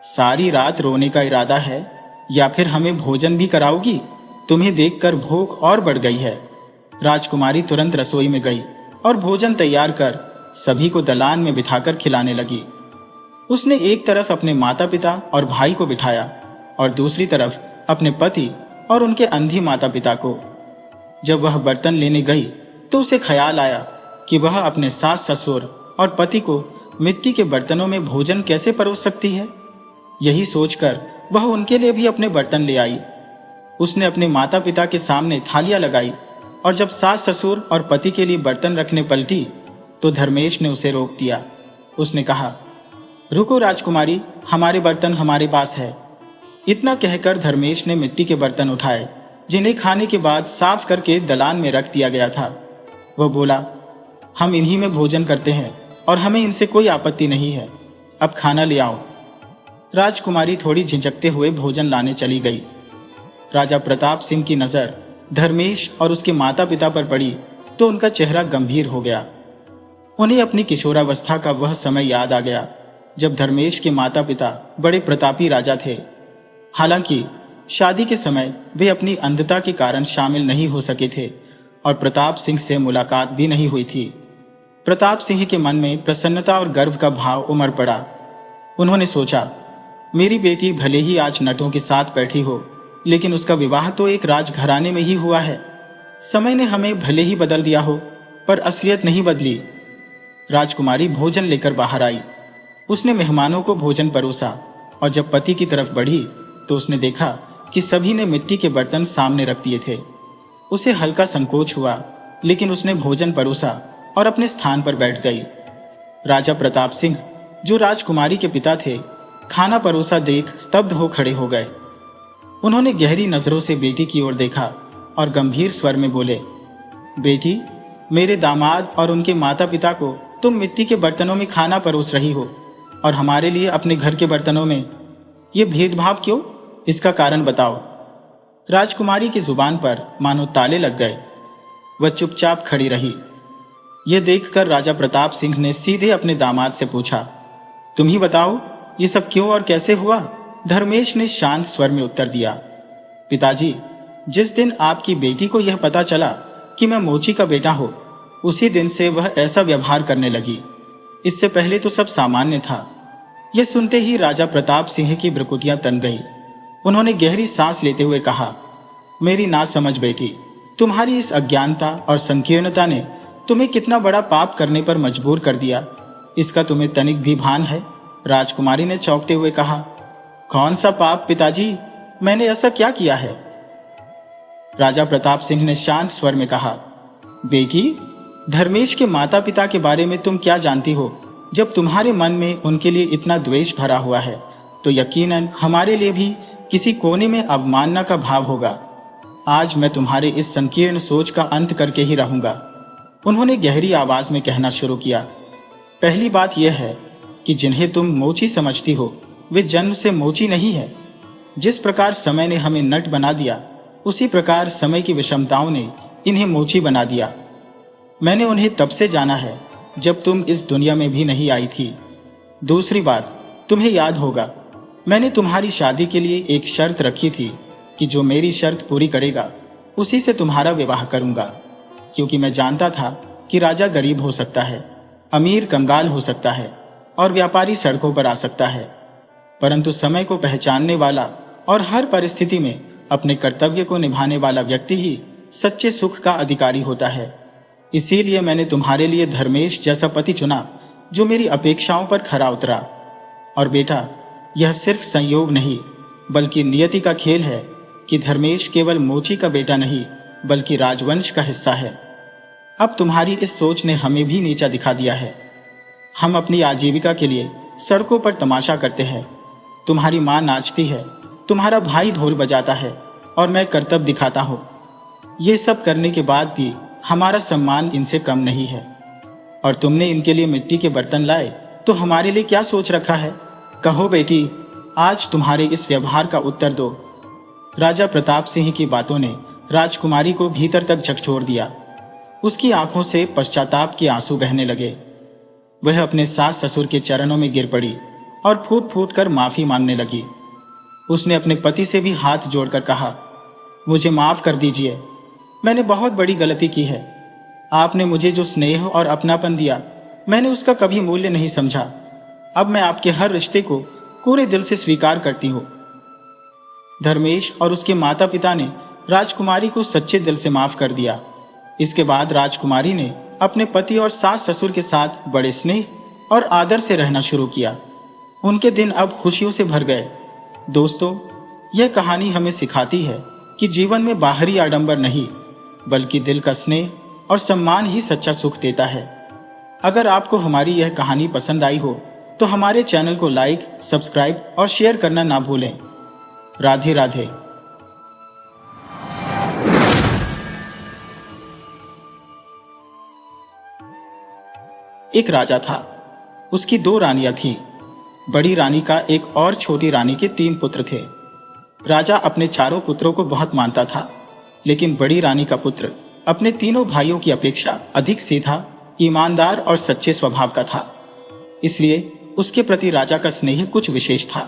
सारी रात रोने का इरादा है या फिर हमें भोजन भी कराओगी? तुम्हें देखकर भूख और बढ़ गई है। राजकुमारी तुरंत रसोई में गई और भोजन तैयार कर सभी को दलान में बिठाकर खिलाने लगी। उसने एक तरफ अपने माता पिता और भाई को बिठाया और दूसरी तरफ अपने पति और उनके अंधी माता पिता को। जब वह बर्तन लेने गई तो उसे ख्याल आया कि वह अपने सास ससुर और पति को मिट्टी के बर्तनों में भोजन कैसे परोस सकती है। यही सोचकर वह उनके लिए भी अपने बर्तन ले आई। उसने अपने माता पिता के सामने थालियां लगाई और जब सास ससुर और पति के लिए बर्तन रखने पलटी तो धर्मेश ने उसे रोक दिया। उसने कहा, रुको राजकुमारी, हमारे बर्तन हमारे पास है। इतना कहकर धर्मेश ने मिट्टी के बर्तन उठाए जिन्हें खाने के बाद साफ करके दलान में रख दिया गया था। वह बोला, हम इन्हीं में भोजन करते हैं और हमें इनसे कोई आपत्ति नहीं है। अब खाना ले आओ। राजकुमारी थोड़ी झिझकते हुए भोजन लाने चली गई। राजा प्रताप सिंह की नजर धर्मेश और उसके माता पिता पर पड़ी तो उनका चेहरा गंभीर हो गया। उन्हें अपनी किशोरावस्था का वह समय याद आ गया जब धर्मेश के माता पिता बड़े प्रतापी राजा थे। हालांकि शादी के समय वे अपनी अंधता के कारण शामिल नहीं हो सके थे और प्रताप सिंह से मुलाकात भी नहीं हुई थी। प्रताप सिंह के मन में प्रसन्नता और गर्व का भाव उमड़ पड़ा। उन्होंने सोचा, मेरी बेटी भले ही आज नटों के साथ बैठी हो, लेकिन उसका विवाह तो एक राजघराने में ही हुआ है। समय ने हमें भले ही बदल दिया हो, पर असलियत नहीं बदली। राजकुमारी भोजन लेकर बाहर आई। उसने मेहमानों को भोजन परोसा और जब पति की तरफ बढ़ी तो उसने देखा कि सभी ने मिट्टी के बर्तन सामने रख दिए थे। उसे हल्का संकोच हुआ, लेकिन उसने भोजन परोसा और अपने स्थान पर बैठ गई। राजा प्रताप सिंह, जो राजकुमारी के पिता थे, खाना परोसा देख स्तब्ध हो खड़े हो गए। उन्होंने गहरी नजरों से बेटी की ओर देखा और गंभीर स्वर में बोले, बेटी, मेरे दामाद और उनके माता पिता को तुम मिट्टी के बर्तनों में खाना परोस रही हो और हमारे लिए अपने घर के बर्तनों में। ये भेदभाव क्यों? इसका कारण बताओ। राजकुमारी की जुबान पर मानो ताले लग गए। वह चुपचाप खड़ी रही। यह देखकर राजा प्रताप सिंह ने सीधे अपने दामाद से पूछा, तुम ही बताओ, ये सब क्यों और कैसे हुआ? धर्मेश ने शांत स्वर में उत्तर दिया, पिताजी, जिस दिन आपकी बेटी को यह पता चला कि मैं मोची का बेटा हूं, उसी दिन से वह ऐसा व्यवहार करने लगी। इससे पहले तो सब सामान्य था। यह सुनते ही राजा प्रताप सिंह की भ्रुकुटियां तन गई। उन्होंने गहरी सांस लेते हुए कहा, मेरी ना समझ बेटी, तुम्हारी इस अज्ञानता और संकीर्णता ने तुम्हें कितना बड़ा पाप करने पर मजबूर कर दिया, इसका तुम्हें तनिक भी भान है? राजकुमारी ने चौंकते हुए कहा, कौन सा पाप पिताजी? मैंने ऐसा क्या किया है? राजा प्रताप सिंह ने शांत स्वर में कहा, बेटी, धर्मेश के माता पिता के बारे में तुम क्या जानती हो? जब तुम्हारे मन में उनके लिए इतना द्वेष भरा हुआ है तो यकीनन हमारे लिए भी किसी कोने में अवमानना का भाव होगा। आज मैं तुम्हारे इस संकीर्ण सोच का अंत करके ही रहूंगा। उन्होंने गहरी आवाज में कहना शुरू किया, पहली बात यह है कि जिन्हें तुम मोची समझती हो वे जन्म से मोची नहीं है। जिस प्रकार समय ने हमें नट बना दिया, उसी प्रकार समय की विषमताओं ने इन्हें मोची बना दिया। मैंने उन्हें तब से जाना है जब तुम इस दुनिया में भी नहीं आई थी। दूसरी बात, तुम्हें याद होगा, मैंने तुम्हारी शादी के लिए एक शर्त रखी थी कि जो मेरी शर्त पूरी करेगा उसी से तुम्हारा विवाह करूंगा, क्योंकि मैं जानता था कि राजा गरीब हो सकता है, अमीर कंगाल हो सकता है और व्यापारी सड़कों पर आ सकता है, परंतु समय को पहचानने वाला और हर परिस्थिति में अपने कर्तव्य को निभाने वाला व्यक्ति ही सच्चे सुख का अधिकारी होता है। इसीलिए मैंने तुम्हारे लिए धर्मेश जैसा पति चुना जो मेरी अपेक्षाओं पर खरा उतरा। और बेटा, यह सिर्फ संयोग नहीं बल्कि नियति का खेल है कि धर्मेश केवल मोची का बेटा नहीं बल्कि राजवंश का हिस्सा है। अब तुम्हारी इस सोच ने हमें भी नीचा दिखा दिया है। हम अपनी आजीविका के लिए सड़कों पर तमाशा करते हैं। तुम्हारी मां नाचती है, तुम्हारा भाई ढोल बजाता है और मैं करतब दिखाता हूँ। ये सब करने के बाद भी हमारा सम्मान इनसे कम नहीं है। और तुमने इनके लिए मिट्टी के बर्तन लाए तो हमारे लिए क्या सोच रखा है? कहो बेटी, आज तुम्हारे इस व्यवहार का उत्तर दो। राजा प्रताप सिंह की बातों ने राजकुमारी को भीतर तक झकझोर दिया। उसकी आंखों से पश्चाताप के आंसू बहने लगे। वह अपने सास ससुर के चरणों में गिर पड़ी और फूट फूट कर माफी मांगने लगी। उसने अपने पति से भी हाथ जोड़कर कहा, मुझे माफ कर दीजिए, मैंने बहुत बड़ी गलती की है। आपने मुझे जो स्नेह और अपनापन दिया, मैंने उसका कभी मूल्य नहीं समझा। अब मैं आपके हर रिश्ते को पूरे दिल से स्वीकार करती हूँ। धर्मेश और उसके माता पिता ने राजकुमारी को सच्चे दिल से माफ कर दिया। इसके बाद राजकुमारी ने अपने पति और सास ससुर के साथ बड़े स्नेह और आदर से रहना शुरू किया। उनके दिन अब खुशियों से भर गए। दोस्तों, यह कहानी हमें सिखाती है कि जीवन में बाहरी आडंबर नहीं, बल्कि दिल का स्नेह और सम्मान ही सच्चा सुख देता है। अगर आपको हमारी यह कहानी पसंद आई हो तो हमारे चैनल को लाइक, सब्सक्राइब और शेयर करना ना भूलें। राधे राधे। एक राजा था, उसकी 2 रानियां थीं। बड़ी रानी का एक और छोटी रानी के 3 पुत्र थे। राजा अपने चारों पुत्रों को बहुत मानता था, लेकिन बड़ी रानी का पुत्र अपने तीनों भाइयों की अपेक्षा अधिक सीधा, ईमानदार और सच्चे स्वभाव का था। इसलिए उसके प्रति राजा का स्नेह कुछ विशेष था।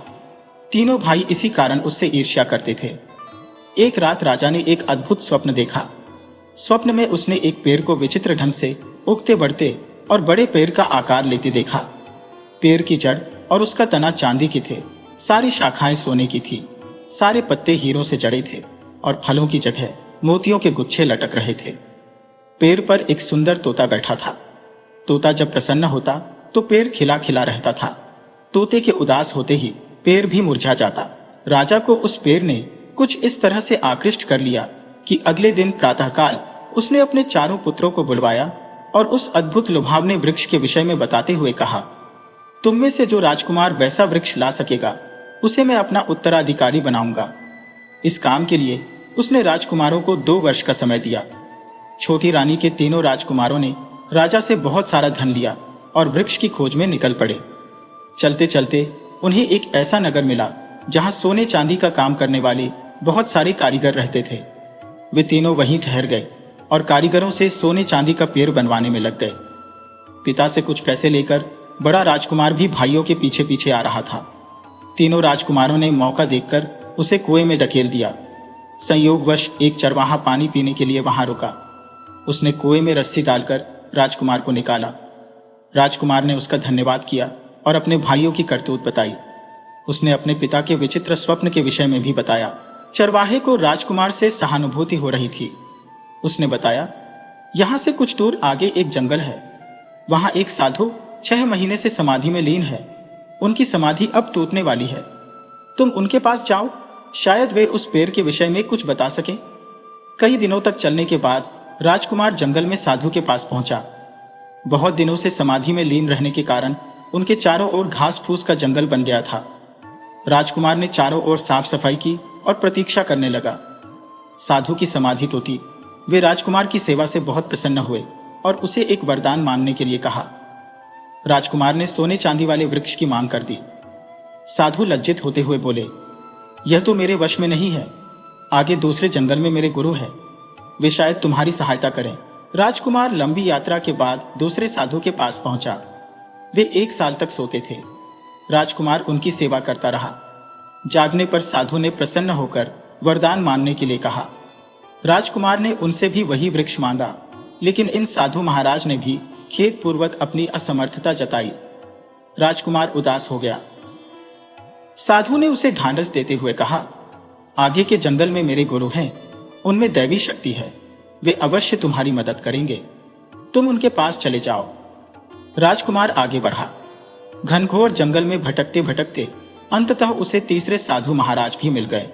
तीनों भाई इसी कारण उससे ईर्ष्या करते थे। एक रात राजा ने एक अद्भुत स्वप्न देखा। स्वप्न में उसने एक पेड़ को विचित्र ढंग से उगते बढ़ते और बड़े पेड़ का आकार लेते देखा। पेड़ की जड़ और उसका तना चांदी के थे, सारी शाखाएं सोने की थी, सारे पत्ते हीरों से जड़े थे और फलों की जगह मोतियों के गुच्छे लटक रहे थे। पेड़ पर एक सुंदर तोता बैठा था। तोता जब प्रसन्न होता तो पेड़ खिला खिला रहता था। तोते के उदास होते ही पेड़ भी मुरझा जाता। राजा को उस पेड़ ने कुछ इस तरह से आकृष्ट कर लिया कि अगले दिन प्रातःकाल उसने अपने चारों पुत्रों को बुलवाया और उस अद्भुत लुभावने वृक्ष के विषय में बताते हुए कहा, तुम में से जो राजकुमार वैसा वृक्ष ला सकेगा उसे मैं अपना उत्तराधिकारी बनाऊंगा। इस काम के लिए उसने राजकुमारों को 2 वर्ष का समय दिया। छोटी रानी के तीनों राजकुमारों ने राजा से बहुत सारा धन लिया और वृक्ष की खोज में निकल पड़े। चलते चलते उन्हें एक ऐसा नगर मिला जहां सोने चांदी का काम करने वाले बहुत सारे कारीगर रहते थे। वे तीनों वहीं ठहर गए और कारीगरों से सोने चांदी का पेड़ बनवाने में लग गए। पिता से कुछ पैसे लेकर बड़ा राजकुमार भी भाइयों के पीछे पीछे आ रहा था। तीनों राजकुमारों ने मौका देखकर उसे कुएं में धकेल दिया। संयोगवश एक चरवाहा पानी पीने के लिए वहां रुका। उसने कुएं में रस्सी डालकर राजकुमार को निकाला। राजकुमार ने उसका धन्यवाद किया और अपने भाइयों की करतूत बताई। उसने अपने पिता के विचित्र स्वप्न के विषय में भी बताया। चरवाहे को राजकुमार से सहानुभूति हो रही थी। उसने बताया, यहां से कुछ दूर आगे एक जंगल है। वहां एक साधु 6 महीने से समाधि में लीन है। उनकी समाधि अब टूटने वाली है। तुम उनके पास जाओ, शायद वे उस पेड़ के विषय में कुछ बता सके। कई दिनों तक चलने के बाद राजकुमार जंगल में साधु के पास पहुंचा। बहुत दिनों से समाधि में लीन रहने के कारण उनके चारों ओर घास फूस का जंगल बन गया था। राजकुमार ने चारों ओर साफ सफाई की और प्रतीक्षा करने लगा। साधु की समाधि टूटी। वे राजकुमार की सेवा से बहुत प्रसन्न हुए और उसे एक वरदान मांगने के लिए कहा। राजकुमार ने सोने चांदी वाले वृक्ष की मांग कर दी। साधु लज्जित होते हुए बोले, यह तो मेरे वश में नहीं है। आगे दूसरे जंगल में मेरे गुरु हैं, वे शायद तुम्हारी सहायता करें। राजकुमार लंबी यात्रा के बाद दूसरे साधु के पास पहुंचा। वे 1 साल तक सोते थे। राजकुमार उनकी सेवा करता रहा। जागने पर साधु ने प्रसन्न होकर वरदान मांगने के लिए कहा। राजकुमार ने उनसे भी वही वृक्ष मांगा, लेकिन इन साधु महाराज ने भी खेदपूर्वक अपनी असमर्थता जताई। राजकुमार उदास हो गया। साधु ने उसे ढांढस देते हुए कहा, आगे के जंगल में मेरे गुरु हैं, उनमें दैवी शक्ति है, वे अवश्य तुम्हारी मदद करेंगे। तुम उनके पास चले जाओ। राजकुमार आगे बढ़ा। घनघोर जंगल में भटकते भटकते अंततः उसे तीसरे साधु महाराज भी मिल गए।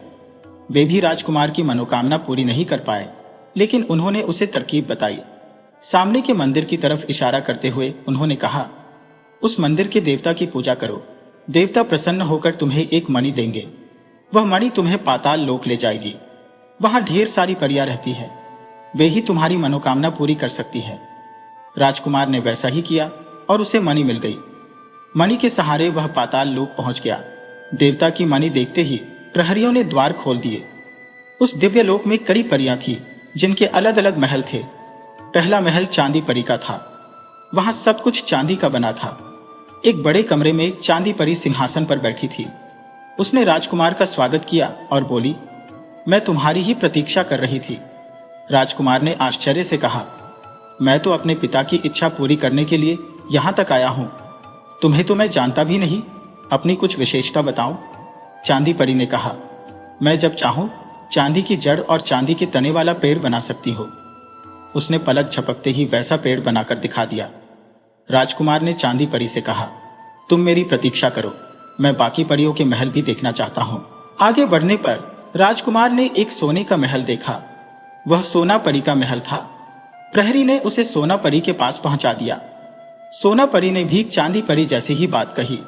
वे भी राजकुमार की मनोकामना पूरी नहीं कर पाए, लेकिन उन्होंने उसे तरकीब बताई। सामने के मंदिर की तरफ इशारा करते हुए उन्होंने कहा, उस मंदिर के देवता की पूजा करो, देवता प्रसन्न होकर तुम्हें एक मणि देंगे। वह मणि तुम्हें पाताल लोक ले जाएगी। वहां ढेर सारी परियां रहती है, वे ही तुम्हारी मनोकामना पूरी कर सकती है। राजकुमार ने वैसा ही किया और उसे मणि मिल गई। मणि के सहारे वह पाताल लोक पहुंच गया। देवता की मणि देखते ही प्रहरियों ने द्वार खोल दिए। उस दिव्य लोक में कई परियां थी, जिनके अलग अलग महल थे। पहला महल चांदी परी का था। वहां सब कुछ चांदी का बना था। एक बड़े कमरे में चांदी परी सिंहासन पर बैठी थी। उसने राजकुमार का स्वागत किया और बोली, मैं तुम्हारी ही प्रतीक्षा कर रही थी। राजकुमार ने आश्चर्य से कहा, मैं तो अपने पिता की इच्छा पूरी करने के लिए यहां तक आया हूं। तुम्हें तो मैं जानता भी नहीं, अपनी कुछ विशेषता बताओ। चांदी परी ने कहा, मैं जब चाहूं चांदी की जड़ और चांदी के तने वाला पेड़ बना सकती हो। उसने पलक झपकते ही वैसा पेड़ बनाकर दिखा दिया। राजकुमार ने चांदी परी से कहा, तुम मेरी प्रतीक्षा करो, मैं बाकी परियों के महल भी देखना चाहता हूं। आगे बढ़ने पर राजकुमार ने एक सोने का महल देखा। वह सोना परी का महल था। प्रहरी ने उसे सोना परी के पास पहुंचा दिया। सोना परी ने भी चांदी परी जैसी ही बात कही।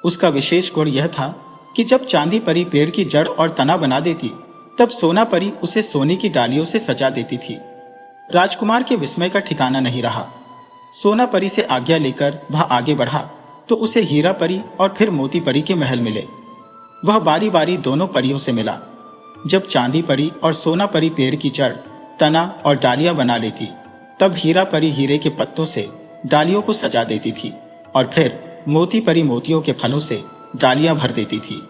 उसका विशेष गुण यह था कि जब चांदी परी पेड़ की जड़ और तना बना देती, तब सोना परी उसे सोने की डालियों से सजा देती थी। राजकुमार के विस्मय का ठिकाना नहीं रहा। सोना परी से आज्ञा लेकर वह आगे बढ़ा तो उसे हीरा परी और फिर मोती परी के महल मिले। वह बारी बारी दोनों परियों से मिला। जब चांदी परी और सोना परी पेड़ की जड़, तना और डालियां बना लेती, तब हीरा परी हीरे के पत्तों से डालियों को सजा देती थी और फिर मोती परी मोतियों के फलों से डालियां भर देती थी।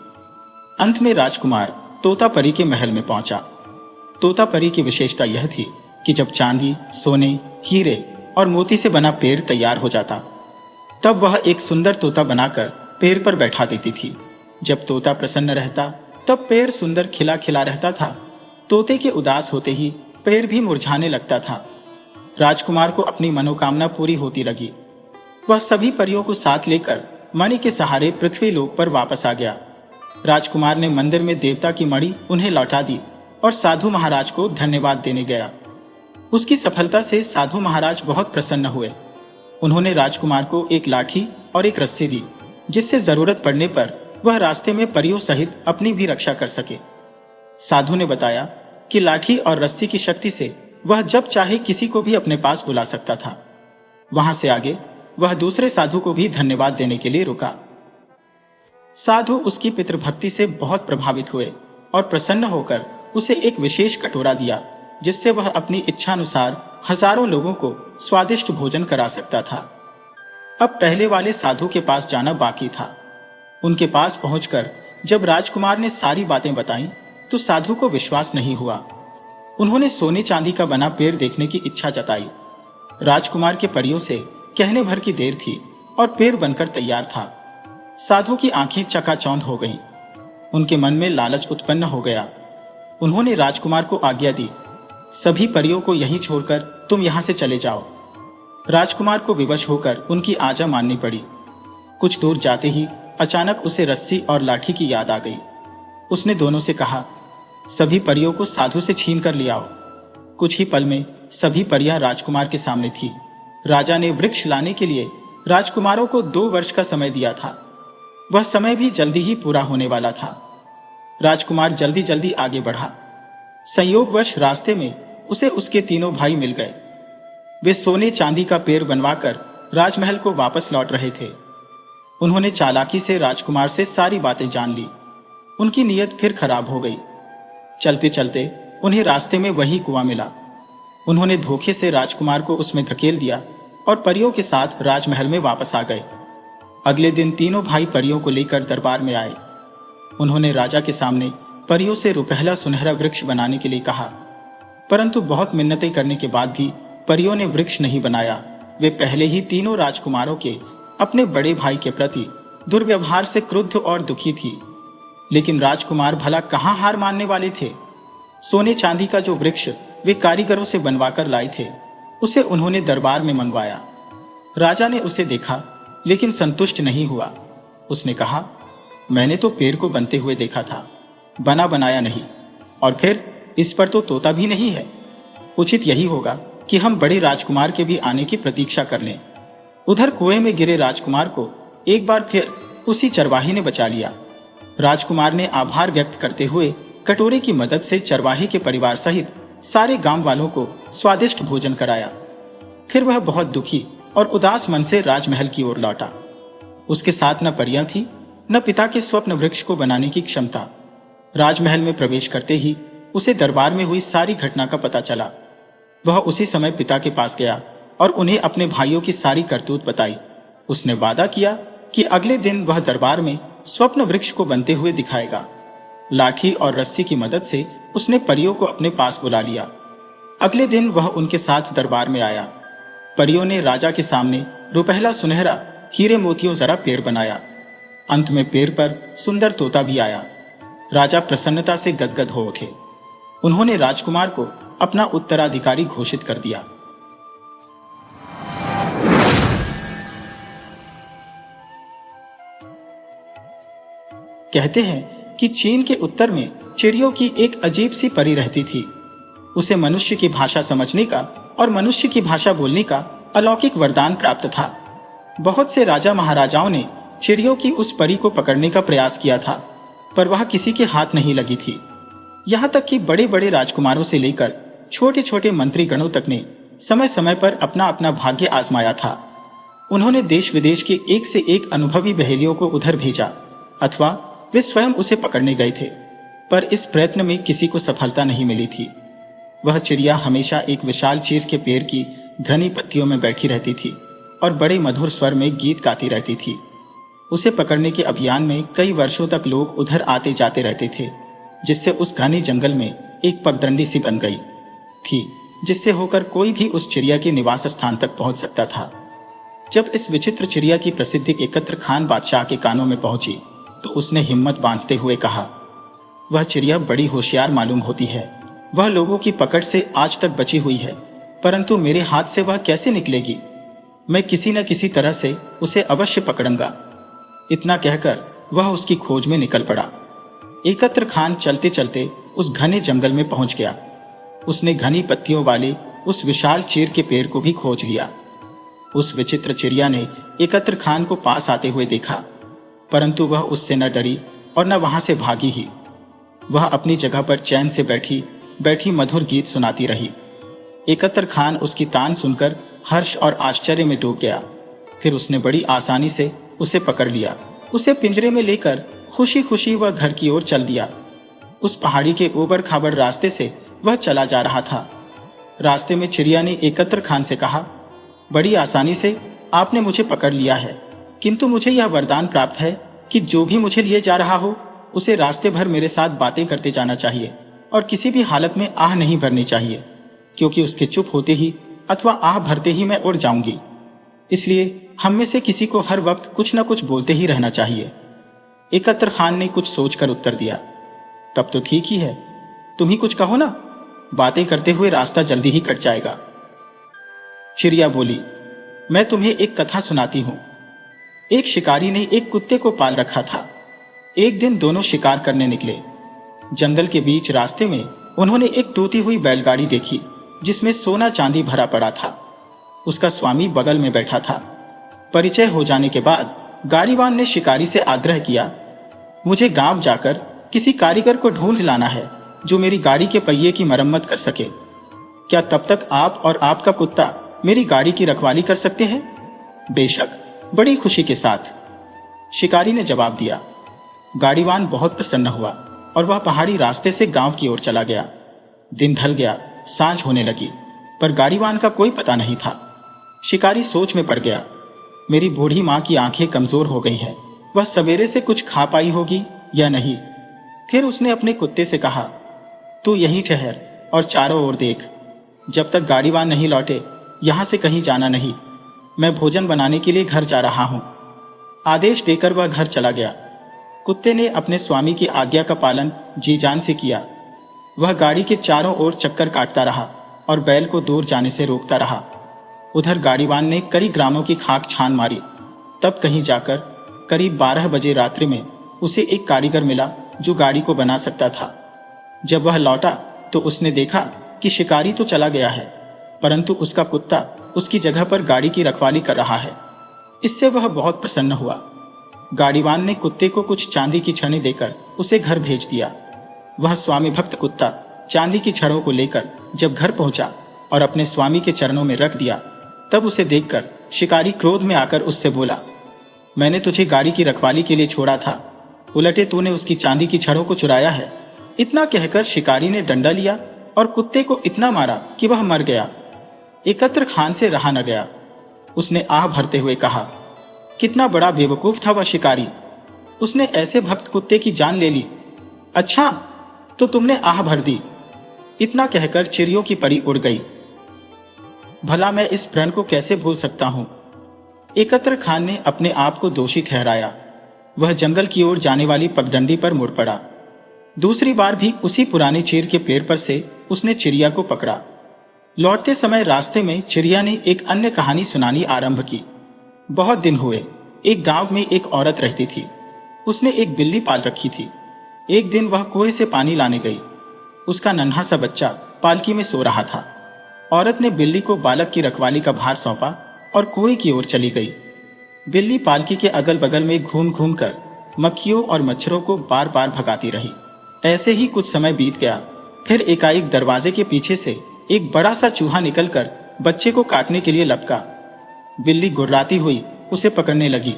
अंत में राजकुमार तोता परी के महल में पहुंचा। तोता परी की विशेषता यह थी कि जब चांदी, सोने, हीरे और मोती से बना पेड़ तैयार हो जाता, तब वह एक सुंदर तोता बनाकर पेड़ पर बैठा देती थी। जब तोता प्रसन्न रहता, तब पेड़ सुंदर खिला खिला रहता था। तोते के उदास होते ही पेड़ भी मुरझाने लगता था। राजकुमार को अपनी मनोकामना पूरी होती लगी। वह सभी परियों को साथ लेकर मणि के सहारे पृथ्वी लोक पर वापस आ गया। राजकुमार ने मंदिर में देवता की मणि उन्हें लौटा दी और साधु महाराज को धन्यवाद देने गया। उसकी सफलता से साधु महाराज बहुत प्रसन्न हुए। उन्होंने राजकुमार को एक लाठी और एक रस्सी दी, जिससे जरूरत पड़ने पर वह रास्ते में परियों सहित अपनी भी रक्षा कर सके। साधु ने बताया कि लाठी और रस्सी की शक्ति से वह जब चाहे किसी को भी अपने पास बुला सकता था। वहां से आगे वह दूसरे साधु को भी धन्यवाद देने के लिए रुका। साधु उसकी पितृभक्ति से बहुत प्रभावित हुए और प्रसन्न होकर उसे एक विशेष कटोरा दिया, जिससे वह अपनी इच्छानुसार हजारों लोगों को स्वादिष्ट भोजन करा सकता था। अब पहले वाले साधु के पास जाना बाकी था। उनके पास पहुंचकर जब राजकुमार ने सारी बातें बताईं, तो साधु को विश्वास नहीं हुआ। उन्होंने सोने चांदी का बना पेड़ देखने की इच्छा जताई। राजकुमार के परियों से कहने भर की देर थी और पेड़ बनकर तैयार था। साधु की आंखें चकाचौंध हो गईं। उनके मन में लालच उत्पन्न हो गया। उन्होंने राजकुमार को आज्ञा दी, सभी परियों को यहीं छोड़कर तुम यहां से चले जाओ। राजकुमार को विवश होकर उनकी आज्ञा माननी पड़ी। कुछ दूर जाते ही अचानक उसे रस्सी और लाठी की याद आ गई। उसने दोनों से कहा, सभी परियों को साधु से छीन कर ले आओ। कुछ ही पल में सभी परियां राजकुमार के सामने थी। राजा ने वृक्ष लाने के लिए राजकुमारों को 2 वर्ष का समय दिया था। वह समय भी जल्दी ही पूरा होने वाला था। राजकुमार जल्दी जल्दी आगे बढ़ा। संयोगवश रास्ते में उसे उसके तीनों भाई मिल गए। वे सोने चांदी का पेड़ बनवाकर राजमहल को वापस लौट रहे थे। उन्होंने चालाकी से राजकुमार से सारी बातें जान ली। उनकी नीयत फिर खराब हो गई। चलते चलते उन्हें रास्ते में वही कुआं मिला। उन्होंने धोखे से राजकुमार को उसमें धकेल दिया और परियों के साथ राजमहल में वापस आ गए। अगले दिन तीनों भाई परियों को लेकर दरबार में आए। उन्होंने राजा के सामने परियों से रुपहला सुनहरा वृक्ष बनाने के लिए कहा, परंतु बहुत मिन्नतें करने के बाद भी परियों ने वृक्ष नहीं बनाया। वे पहले ही तीनों राजकुमारों के अपने बड़े भाई के प्रति दुर्व्यवहार से क्रुद्ध और दुखी थी। लेकिन राजकुमार भला कहां हार मानने वाले थे। सोने चांदी का जो वृक्ष वे कारीगरों से बनवाकर लाए थे, उसे उन्होंने दरबार में मंगवाया। राजा ने उसे देखा लेकिन संतुष्ट नहीं हुआ। उसने कहा, मैंने तो पेड़ को बनते हुए देखा था, बना बनाया नहीं, और फिर इस पर तो तोता भी नहीं है। उचित यही होगा कि हम बड़े राजकुमार के भी आने की प्रतीक्षा कर लें। उधर कुएं में गिरे राजकुमार को एक बार फिर उसी चरवाही ने बचा लिया। राजकुमार ने आभार व्यक्त करते हुए कटोरे की मदद से चरवाहे के परिवार सहित सारे गांव वालों को स्वादिष्ट भोजन कराया। फिर वह बहुत दुखी और उदास मन से राजमहल की ओर लौटा। उसके साथ न परियां थी, न पिता के स्वप्न वृक्ष को बनाने की क्षमता। राजमहल में प्रवेश करते ही उसे दरबार में हुई सारी घटना का पता चला। वह उसी समय पिता के पास गया और उन्हें अपने भाइयों की सारी करतूत बताई। उसने वादा किया कि अगले दिन वह दरबार में स्वप्न वृक्ष को बनते हुए दिखाएगा। लाठी और रस्सी की मदद से उसने परियों को अपने पास बुला लिया। अगले दिन वह उनके साथ दरबार में आया। परियों ने राजा के सामने रुपहला सुनहरा हीरे मोतियों जरा पेड़ बनाया। अंत में पेड़ पर सुंदर तोता भी आया। राजा प्रसन्नता से गदगद हो उठे। उन्होंने राजकुमार को अपना उत्तराधिकारी घोषित कर दिया। कहते हैं कि चीन के उत्तर में चिड़ियों की एक अजीब सी परी रहती थी। उसे मनुष्य की भाषा समझने का और मनुष्य की भाषा बोलने का अलौकिक वरदान प्राप्त था। बहुत से राजा महाराजाओं ने चिड़ियों की उस परी को पकड़ने का प्रयास किया था, पर वह किसी के हाथ नहीं लगी थी। यहाँ तक कि बड़े बड़े राजकुमारों से लेकर छोटे छोटे मंत्रीगणों तक ने समय समय पर अपना अपना भाग्य आजमाया था। उन्होंने देश विदेश के एक से एक अनुभवी बहेलियों को उधर भेजा, अथवा वे स्वयं उसे पकड़ने गए थे, पर इस प्रयत्न में किसी को सफलता नहीं मिली थी। वह चिड़िया हमेशा एक विशाल चीड़ के पेड़ की घनी पत्तियों में बैठी रहती थी और बड़े मधुर स्वर में गीत गाती रहती थी। उसे पकड़ने के अभियान में कई वर्षों तक लोग उधर आते जाते रहते थे, जिससे उस घने जंगल में एक पगडंडी सी बन गई थी, जिससे होकर कोई भी उस चिड़िया के निवास स्थान तक पहुंच सकता था। जब इस विचित्र चिड़िया की प्रसिद्धि एकत्र खान बादशाह के कानों में पहुंची तो उसने हिम्मत बांधते हुए कहा, वह चिड़िया बड़ी होशियार मालूम होती है। वह लोगों की पकड़ से आज तक बची हुई है, परंतु मेरे हाथ से वह कैसे निकलेगी? मैं किसी न किसी तरह से उसे अवश्य पकड़ूंगा। इतना कहकर वह उसकी खोज में निकल पड़ा। एकत्र खान चलते चलते उस घने जंगल में पहुंच गया। उसने घनी पत्तियों वाले उस विशाल चीड़ के पेड़ को भी खोज लिया। उस विचित्र चिड़िया ने एकत्र खान को पास आते हुए देखा, परंतु वह उससे न डरी और न वहां से भागी ही। वह अपनी जगह पर चैन से बैठी बैठी मधुर गीत सुनाती रही। एकत्र खान उसकी तान सुनकर हर्ष और आश्चर्य में डूब गया। फिर उसने बड़ी आसानी से उसे पकड़ लिया। उसे पिंजरे में लेकर खुशी खुशी वह घर की ओर चल दिया। उस पहाड़ी के ऊबड़ खाबड़ रास्ते से वह चला जा रहा था। रास्ते में चिड़िया ने एकत्र खान से कहा, बड़ी आसानी से आपने मुझे पकड़ लिया है, किंतु मुझे यह वरदान प्राप्त है कि जो भी मुझे लिए जा रहा हो उसे रास्ते भर मेरे साथ बातें करते जाना चाहिए और किसी भी हालत में आह नहीं भरनी चाहिए, क्योंकि उसके चुप होते ही अथवा आह भरते ही मैं उड़ जाऊंगी। इसलिए हम में से किसी को हर वक्त कुछ न कुछ बोलते ही रहना चाहिए। एकत्र खान ने कुछ सोचकर उत्तर दिया, तब तो ठीक ही है, तुम ही कुछ कहो ना, बातें करते हुए रास्ता जल्दी ही कट जाएगा। चिड़िया बोली, मैं तुम्हें एक कथा सुनाती हूं। एक शिकारी ने एक कुत्ते को पाल रखा था। एक दिन दोनों शिकार करने निकले। जंगल के बीच रास्ते में उन्होंने एक टूटी हुई बैलगाड़ी देखी, जिसमें सोना चांदी भरा पड़ा था। उसका स्वामी बगल में बैठा था। परिचय हो जाने के बाद गाड़ीवान ने शिकारी से आग्रह किया, मुझे गांव जाकर किसी कारीगर को ढूंढ लाना है जो मेरी गाड़ी के पहिए की मरम्मत कर सके। क्या तब तक आप और आपका कुत्ता मेरी गाड़ी की रखवाली कर सकते हैं? बेशक, बड़ी खुशी के साथ, शिकारी ने जवाब दिया। गाड़ीवान बहुत प्रसन्न हुआ और वह पहाड़ी रास्ते से गांव की ओर चला गया। दिन ढल गया, सांझ होने लगी, पर गाड़ीवान का कोई पता नहीं था। शिकारी सोच में पड़ गया, मेरी बूढ़ी मां की आंखें कमजोर हो गई हैं, वह सवेरे से कुछ खा पाई होगी या नहीं। फिर उसने अपने कुत्ते से कहा, तू यहीं ठहर और चारों ओर देख। जब तक गाड़ीवान नहीं लौटे यहां से कहीं जाना नहीं। मैं भोजन बनाने के लिए घर जा रहा हूं। आदेश देकर वह घर चला गया। कुत्ते ने अपने स्वामी की आज्ञा का पालन जी जान से किया। वह गाड़ी के चारों ओर चक्कर काटता रहा और बैल को दूर जाने से रोकता रहा। उधर गाड़ीवान ने कई ग्रामों की खाक छान मारी। तब कहीं जाकर करीब 12 बजे रात्रि में उसे एक कारीगर मिला जो गाड़ी को बना सकता था। जब वह लौटा तो उसने देखा कि शिकारी तो चला गया है, परंतु उसका कुत्ता उसकी जगह पर गाड़ी की रखवाली कर रहा है। इससे वह बहुत प्रसन्न हुआ। गाड़ीवान ने कुत्ते को कुछ चांदी की छड़ें देकर उसे घर भेज दिया। वह स्वामी भक्त कुत्ता चांदी की छड़ों को लेकर जब घर पहुंचा और अपने स्वामी के चरणों में रख दिया, तब उसे देखकर शिकारी क्रोध में आकर उससे बोला, मैंने तुझे गाड़ी की रखवाली के लिए छोड़ा था, उलटे तूने उसकी चांदी की छड़ों को चुराया है। इतना कहकर शिकारी ने डंडा लिया और कुत्ते को इतना मारा कि वह मर गया। एकत्र खान से रहा न गया। उसने आह भरते हुए कहा, कितना बड़ा बेवकूफ था वह शिकारी, उसने ऐसे भक्त कुत्ते की जान ले ली। अच्छा, तो तुमने आह भर दी। इतना कहकर चिड़ियों की परी उड़ गई। भला मैं इस प्रण को कैसे भूल सकता हूं। एकत्र खान ने अपने आप को दोषी ठहराया। वह जंगल की ओर जाने वाली पगडंडी पर मुड़ पड़ा। दूसरी बार भी उसी पुराने चीर के पेड़ पर से उसने चिड़िया को पकड़ा। लौटते समय रास्ते में चिड़िया ने एक अन्य कहानी सुनानी आरंभ की। बहुत दिन हुए, एक गांव में एक औरत रहती थी। उसने एक बिल्ली पाल रखी थी। एक दिन वह कुएं से पानी लाने गई। उसका नन्हा सा बच्चा पालकी में सो रहा था। औरत ने बिल्ली को बालक की रखवाली का भार सौंपा और कुएं की ओर चली गई। बिल्ली पालकी के अगल बगल में घूम घूम कर मक्खियों और मच्छरों को बार बार भगाती रही। ऐसे ही कुछ समय बीत गया। फिर एकाएक दरवाजे के पीछे से एक बड़ा सा चूहा निकलकर बच्चे को काटने के लिए लपका। बिल्ली गुर्राती हुई उसे पकड़ने लगी।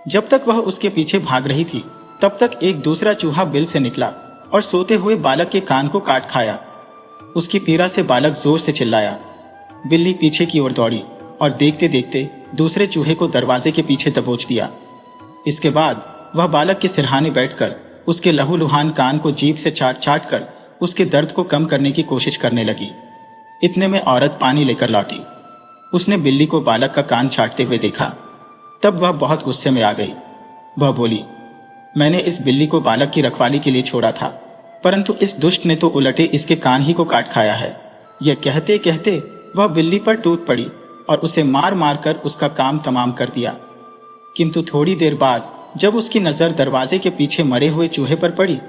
जब तक वह उसके पीछे भाग रही थी, तब तक एक दूसरा चूहा बिल से निकला और सोते हुए बालक के कान को काट खाया। उसकी पीड़ा से बालक जोर से चिल्लाया। बिल्ली पीछे की ओर दौड़ी और देखते देखते दूसरे चूहे को दरवाजे के पीछे दबोच दिया। इसके बाद वह बालक के सिरहाने बैठकर उसके लहूलुहान कान को जीभ से चाट चाट कर उसके दर्द को कम करने की कोशिश करने लगी। इतने में औरत पानी लेकर लौटी। उसने बिल्ली को बालक का कान चाटते हुए देखा। तब वह बहुत गुस्से में आ गई। वह बोली, मैंने इस बिल्ली को बालक की रखवाली के लिए छोड़ा था, परंतु इस दुष्ट ने तो उलटे इसके कान ही को काट खाया है। यह कहते कहते वह बिल्ली पर टूट पड़ी और उसे मार मार कर उसका काम तमाम कर दिया। किंतु थोड़ी देर बाद जब उसकी नजर दरवाजे के पीछे मरे हुए चूहे पर पड़ी,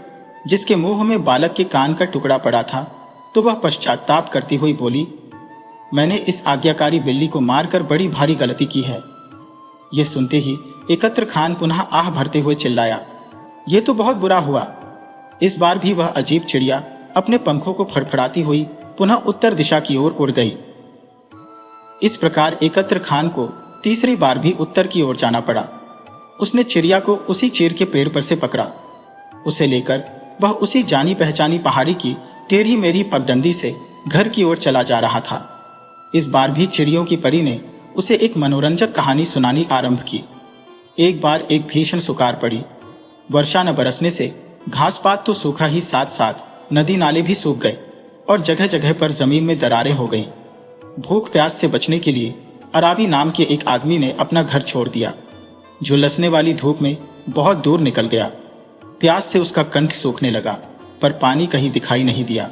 जिसके मुंह में बालक के कान का टुकड़ा पड़ा था, तो वह पश्चाताप करती हुई बोली, मैंने इस आज्ञाकारी बिल्ली को मारकर बड़ी भारी गलती की है। यह सुनते ही एकत्र खान पुनः आह भरते हुए चिल्लाया, यह तो बहुत बुरा हुआ। इस बार भी वह अजीब चिड़िया अपने पंखों को फड़फड़ाती हुई पुनः उत्तर दिशा की ओर उड़ गई। इस प्रकार एकत्र खान को तीसरी बार भी उत्तर की ओर जाना पड़ा। उसने चिड़िया को उसी चीर के पेड़ पर से पकड़ा। उसे लेकर वह उसी जानी पहचानी पहाड़ी की टेढ़ी मेढ़ी पगडंडी से घर की ओर चला जा रहा था। इस बार भी चिड़ियों की परी ने उसे एक मनोरंजक कहानी सुनानी आरंभ की। एक बार एक भीषण सुकाल पड़ी। वर्षा न बरसने से घास पात तो सूखा ही, साथ साथ नदी नाले भी सूख गए और जगह जगह पर जमीन में दरारें हो गईं। भूख प्यास से बचने के लिए अरावी नाम के एक आदमी ने अपना घर छोड़ दिया। झुलसने वाली धूप में बहुत दूर निकल गया। प्यास से उसका कंठ सूखने लगा, पर पानी कहीं दिखाई नहीं दिया।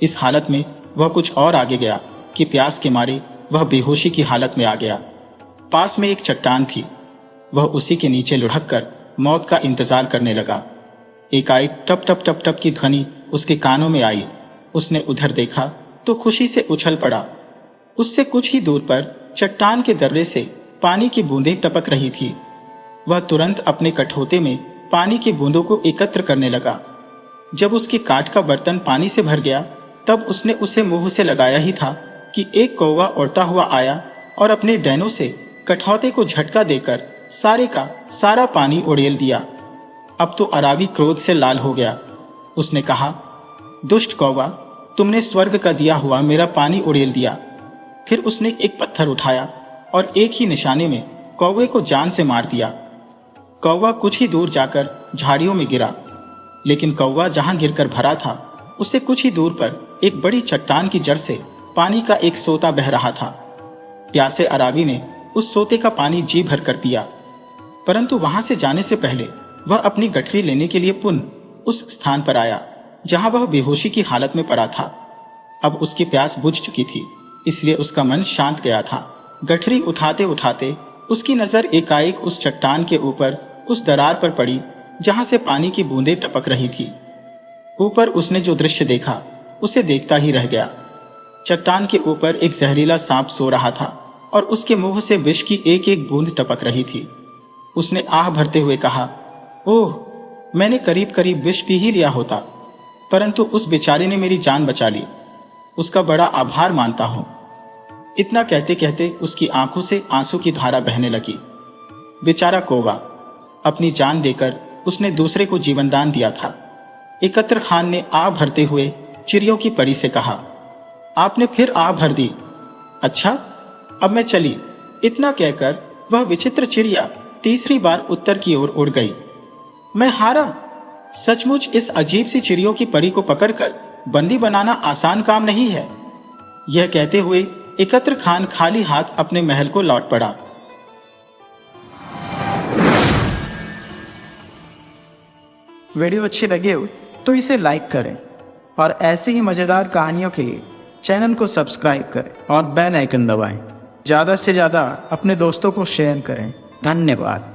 इस हालत में वह कुछ और आगे गया कि प्यास के मारे वह बेहोशी की हालत में आ गया। पास में एक चट्टान थी। वह उसी के नीचे लुढ़क कर मौत का इंतजार करने लगा। एकाएक टप टप टप टप की ध्वनि उसके कानों में आई। उसने उधर देखा तो खुशी से उछल पड़ा। उससे कुछ ही दूर पर चट्टान के दर्रे से पानी की बूंदें टपक रही थी। वह तुरंत अपने कठोते में पानी की बूंदों को एकत्र करने लगा। जब उसके काठ का बर्तन पानी से भर गया, तब उसने उसे मुंह से लगाया ही था कि एक कौवा उड़ता हुआ आया और अपने डैनों से कठौते को झटका देकर सारे का सारा पानी उड़ेल दिया। अब तो अरावी क्रोध से लाल हो गया। उसने कहा, दुष्ट कौवा, तुमने स्वर्ग का दिया हुआ मेरा पानी उड़ेल दिया। फिर उसने एक पत्थर उठाया और एक ही निशाने में कौवे को जान से मार दिया। कौवा कुछ ही दूर जाकर झाड़ियों में गिरा, लेकिन कौवा जहां गिरकर भरा था, उससे कुछ ही दूर पर एक बड़ी चट्टान की जड़ से पानी का एक सोता बह रहा था। प्यासे अरावी ने उस सोते का पानी जी भर कर पिया, परंतु वहां से जाने से पहले वह अपनी गठरी लेने के लिए पुनः उस स्थान पर आया जहां वह बेहोशी की हालत में पड़ा था। अब उसकी प्यास बुझ चुकी थी, इसलिए उसका मन शांत गया था। गठरी उठाते उठाते उसकी नजर एकाएक उस चट्टान के ऊपर उस दरार पर पड़ी जहां से पानी की बूंदें टपक रही थी। ऊपर उसने जो दृश्य देखा उसे देखता ही रह गया। चट्टान के ऊपर एक जहरीला सांप सो रहा था और उसके मुंह से विष की एक एक बूंद टपक रही थी। उसने आह भरते हुए कहा, ओह, मैंने करीब करीब विष पी ही लिया होता, परंतु उस बेचारे ने मेरी जान बचा ली। उसका बड़ा आभार मानता हूं। इतना कहते कहते उसकी आंखों से आंसू की धारा बहने लगी। बेचारा कौवा, अपनी जान देकर उसने दूसरे को जीवनदान दिया था। एकत्र खान ने आह भरते हुए चिड़ियों की परी से कहा, आपने फिर आह भर दी। अच्छा, अब मैं चली। इतना कहकर वह विचित्र चिड़िया तीसरी बार उत्तर की ओर उड़ गई। मैं हारा। सचमुच इस अजीब सी चिड़ियों की परी को पकड़कर बंदी बनाना आसान काम नहीं है। यह कहते हुए एकत्र खान खाली हाथ अपने महल को लौट पड़ा। वीडियो अच्छी लगी हो तो इसे लाइक करें और ऐसी ही मजेदार कहानियों के लिए चैनल को सब्सक्राइब करें और बेल आइकन दबाएं। ज़्यादा से ज़्यादा अपने दोस्तों को शेयर करें। धन्यवाद।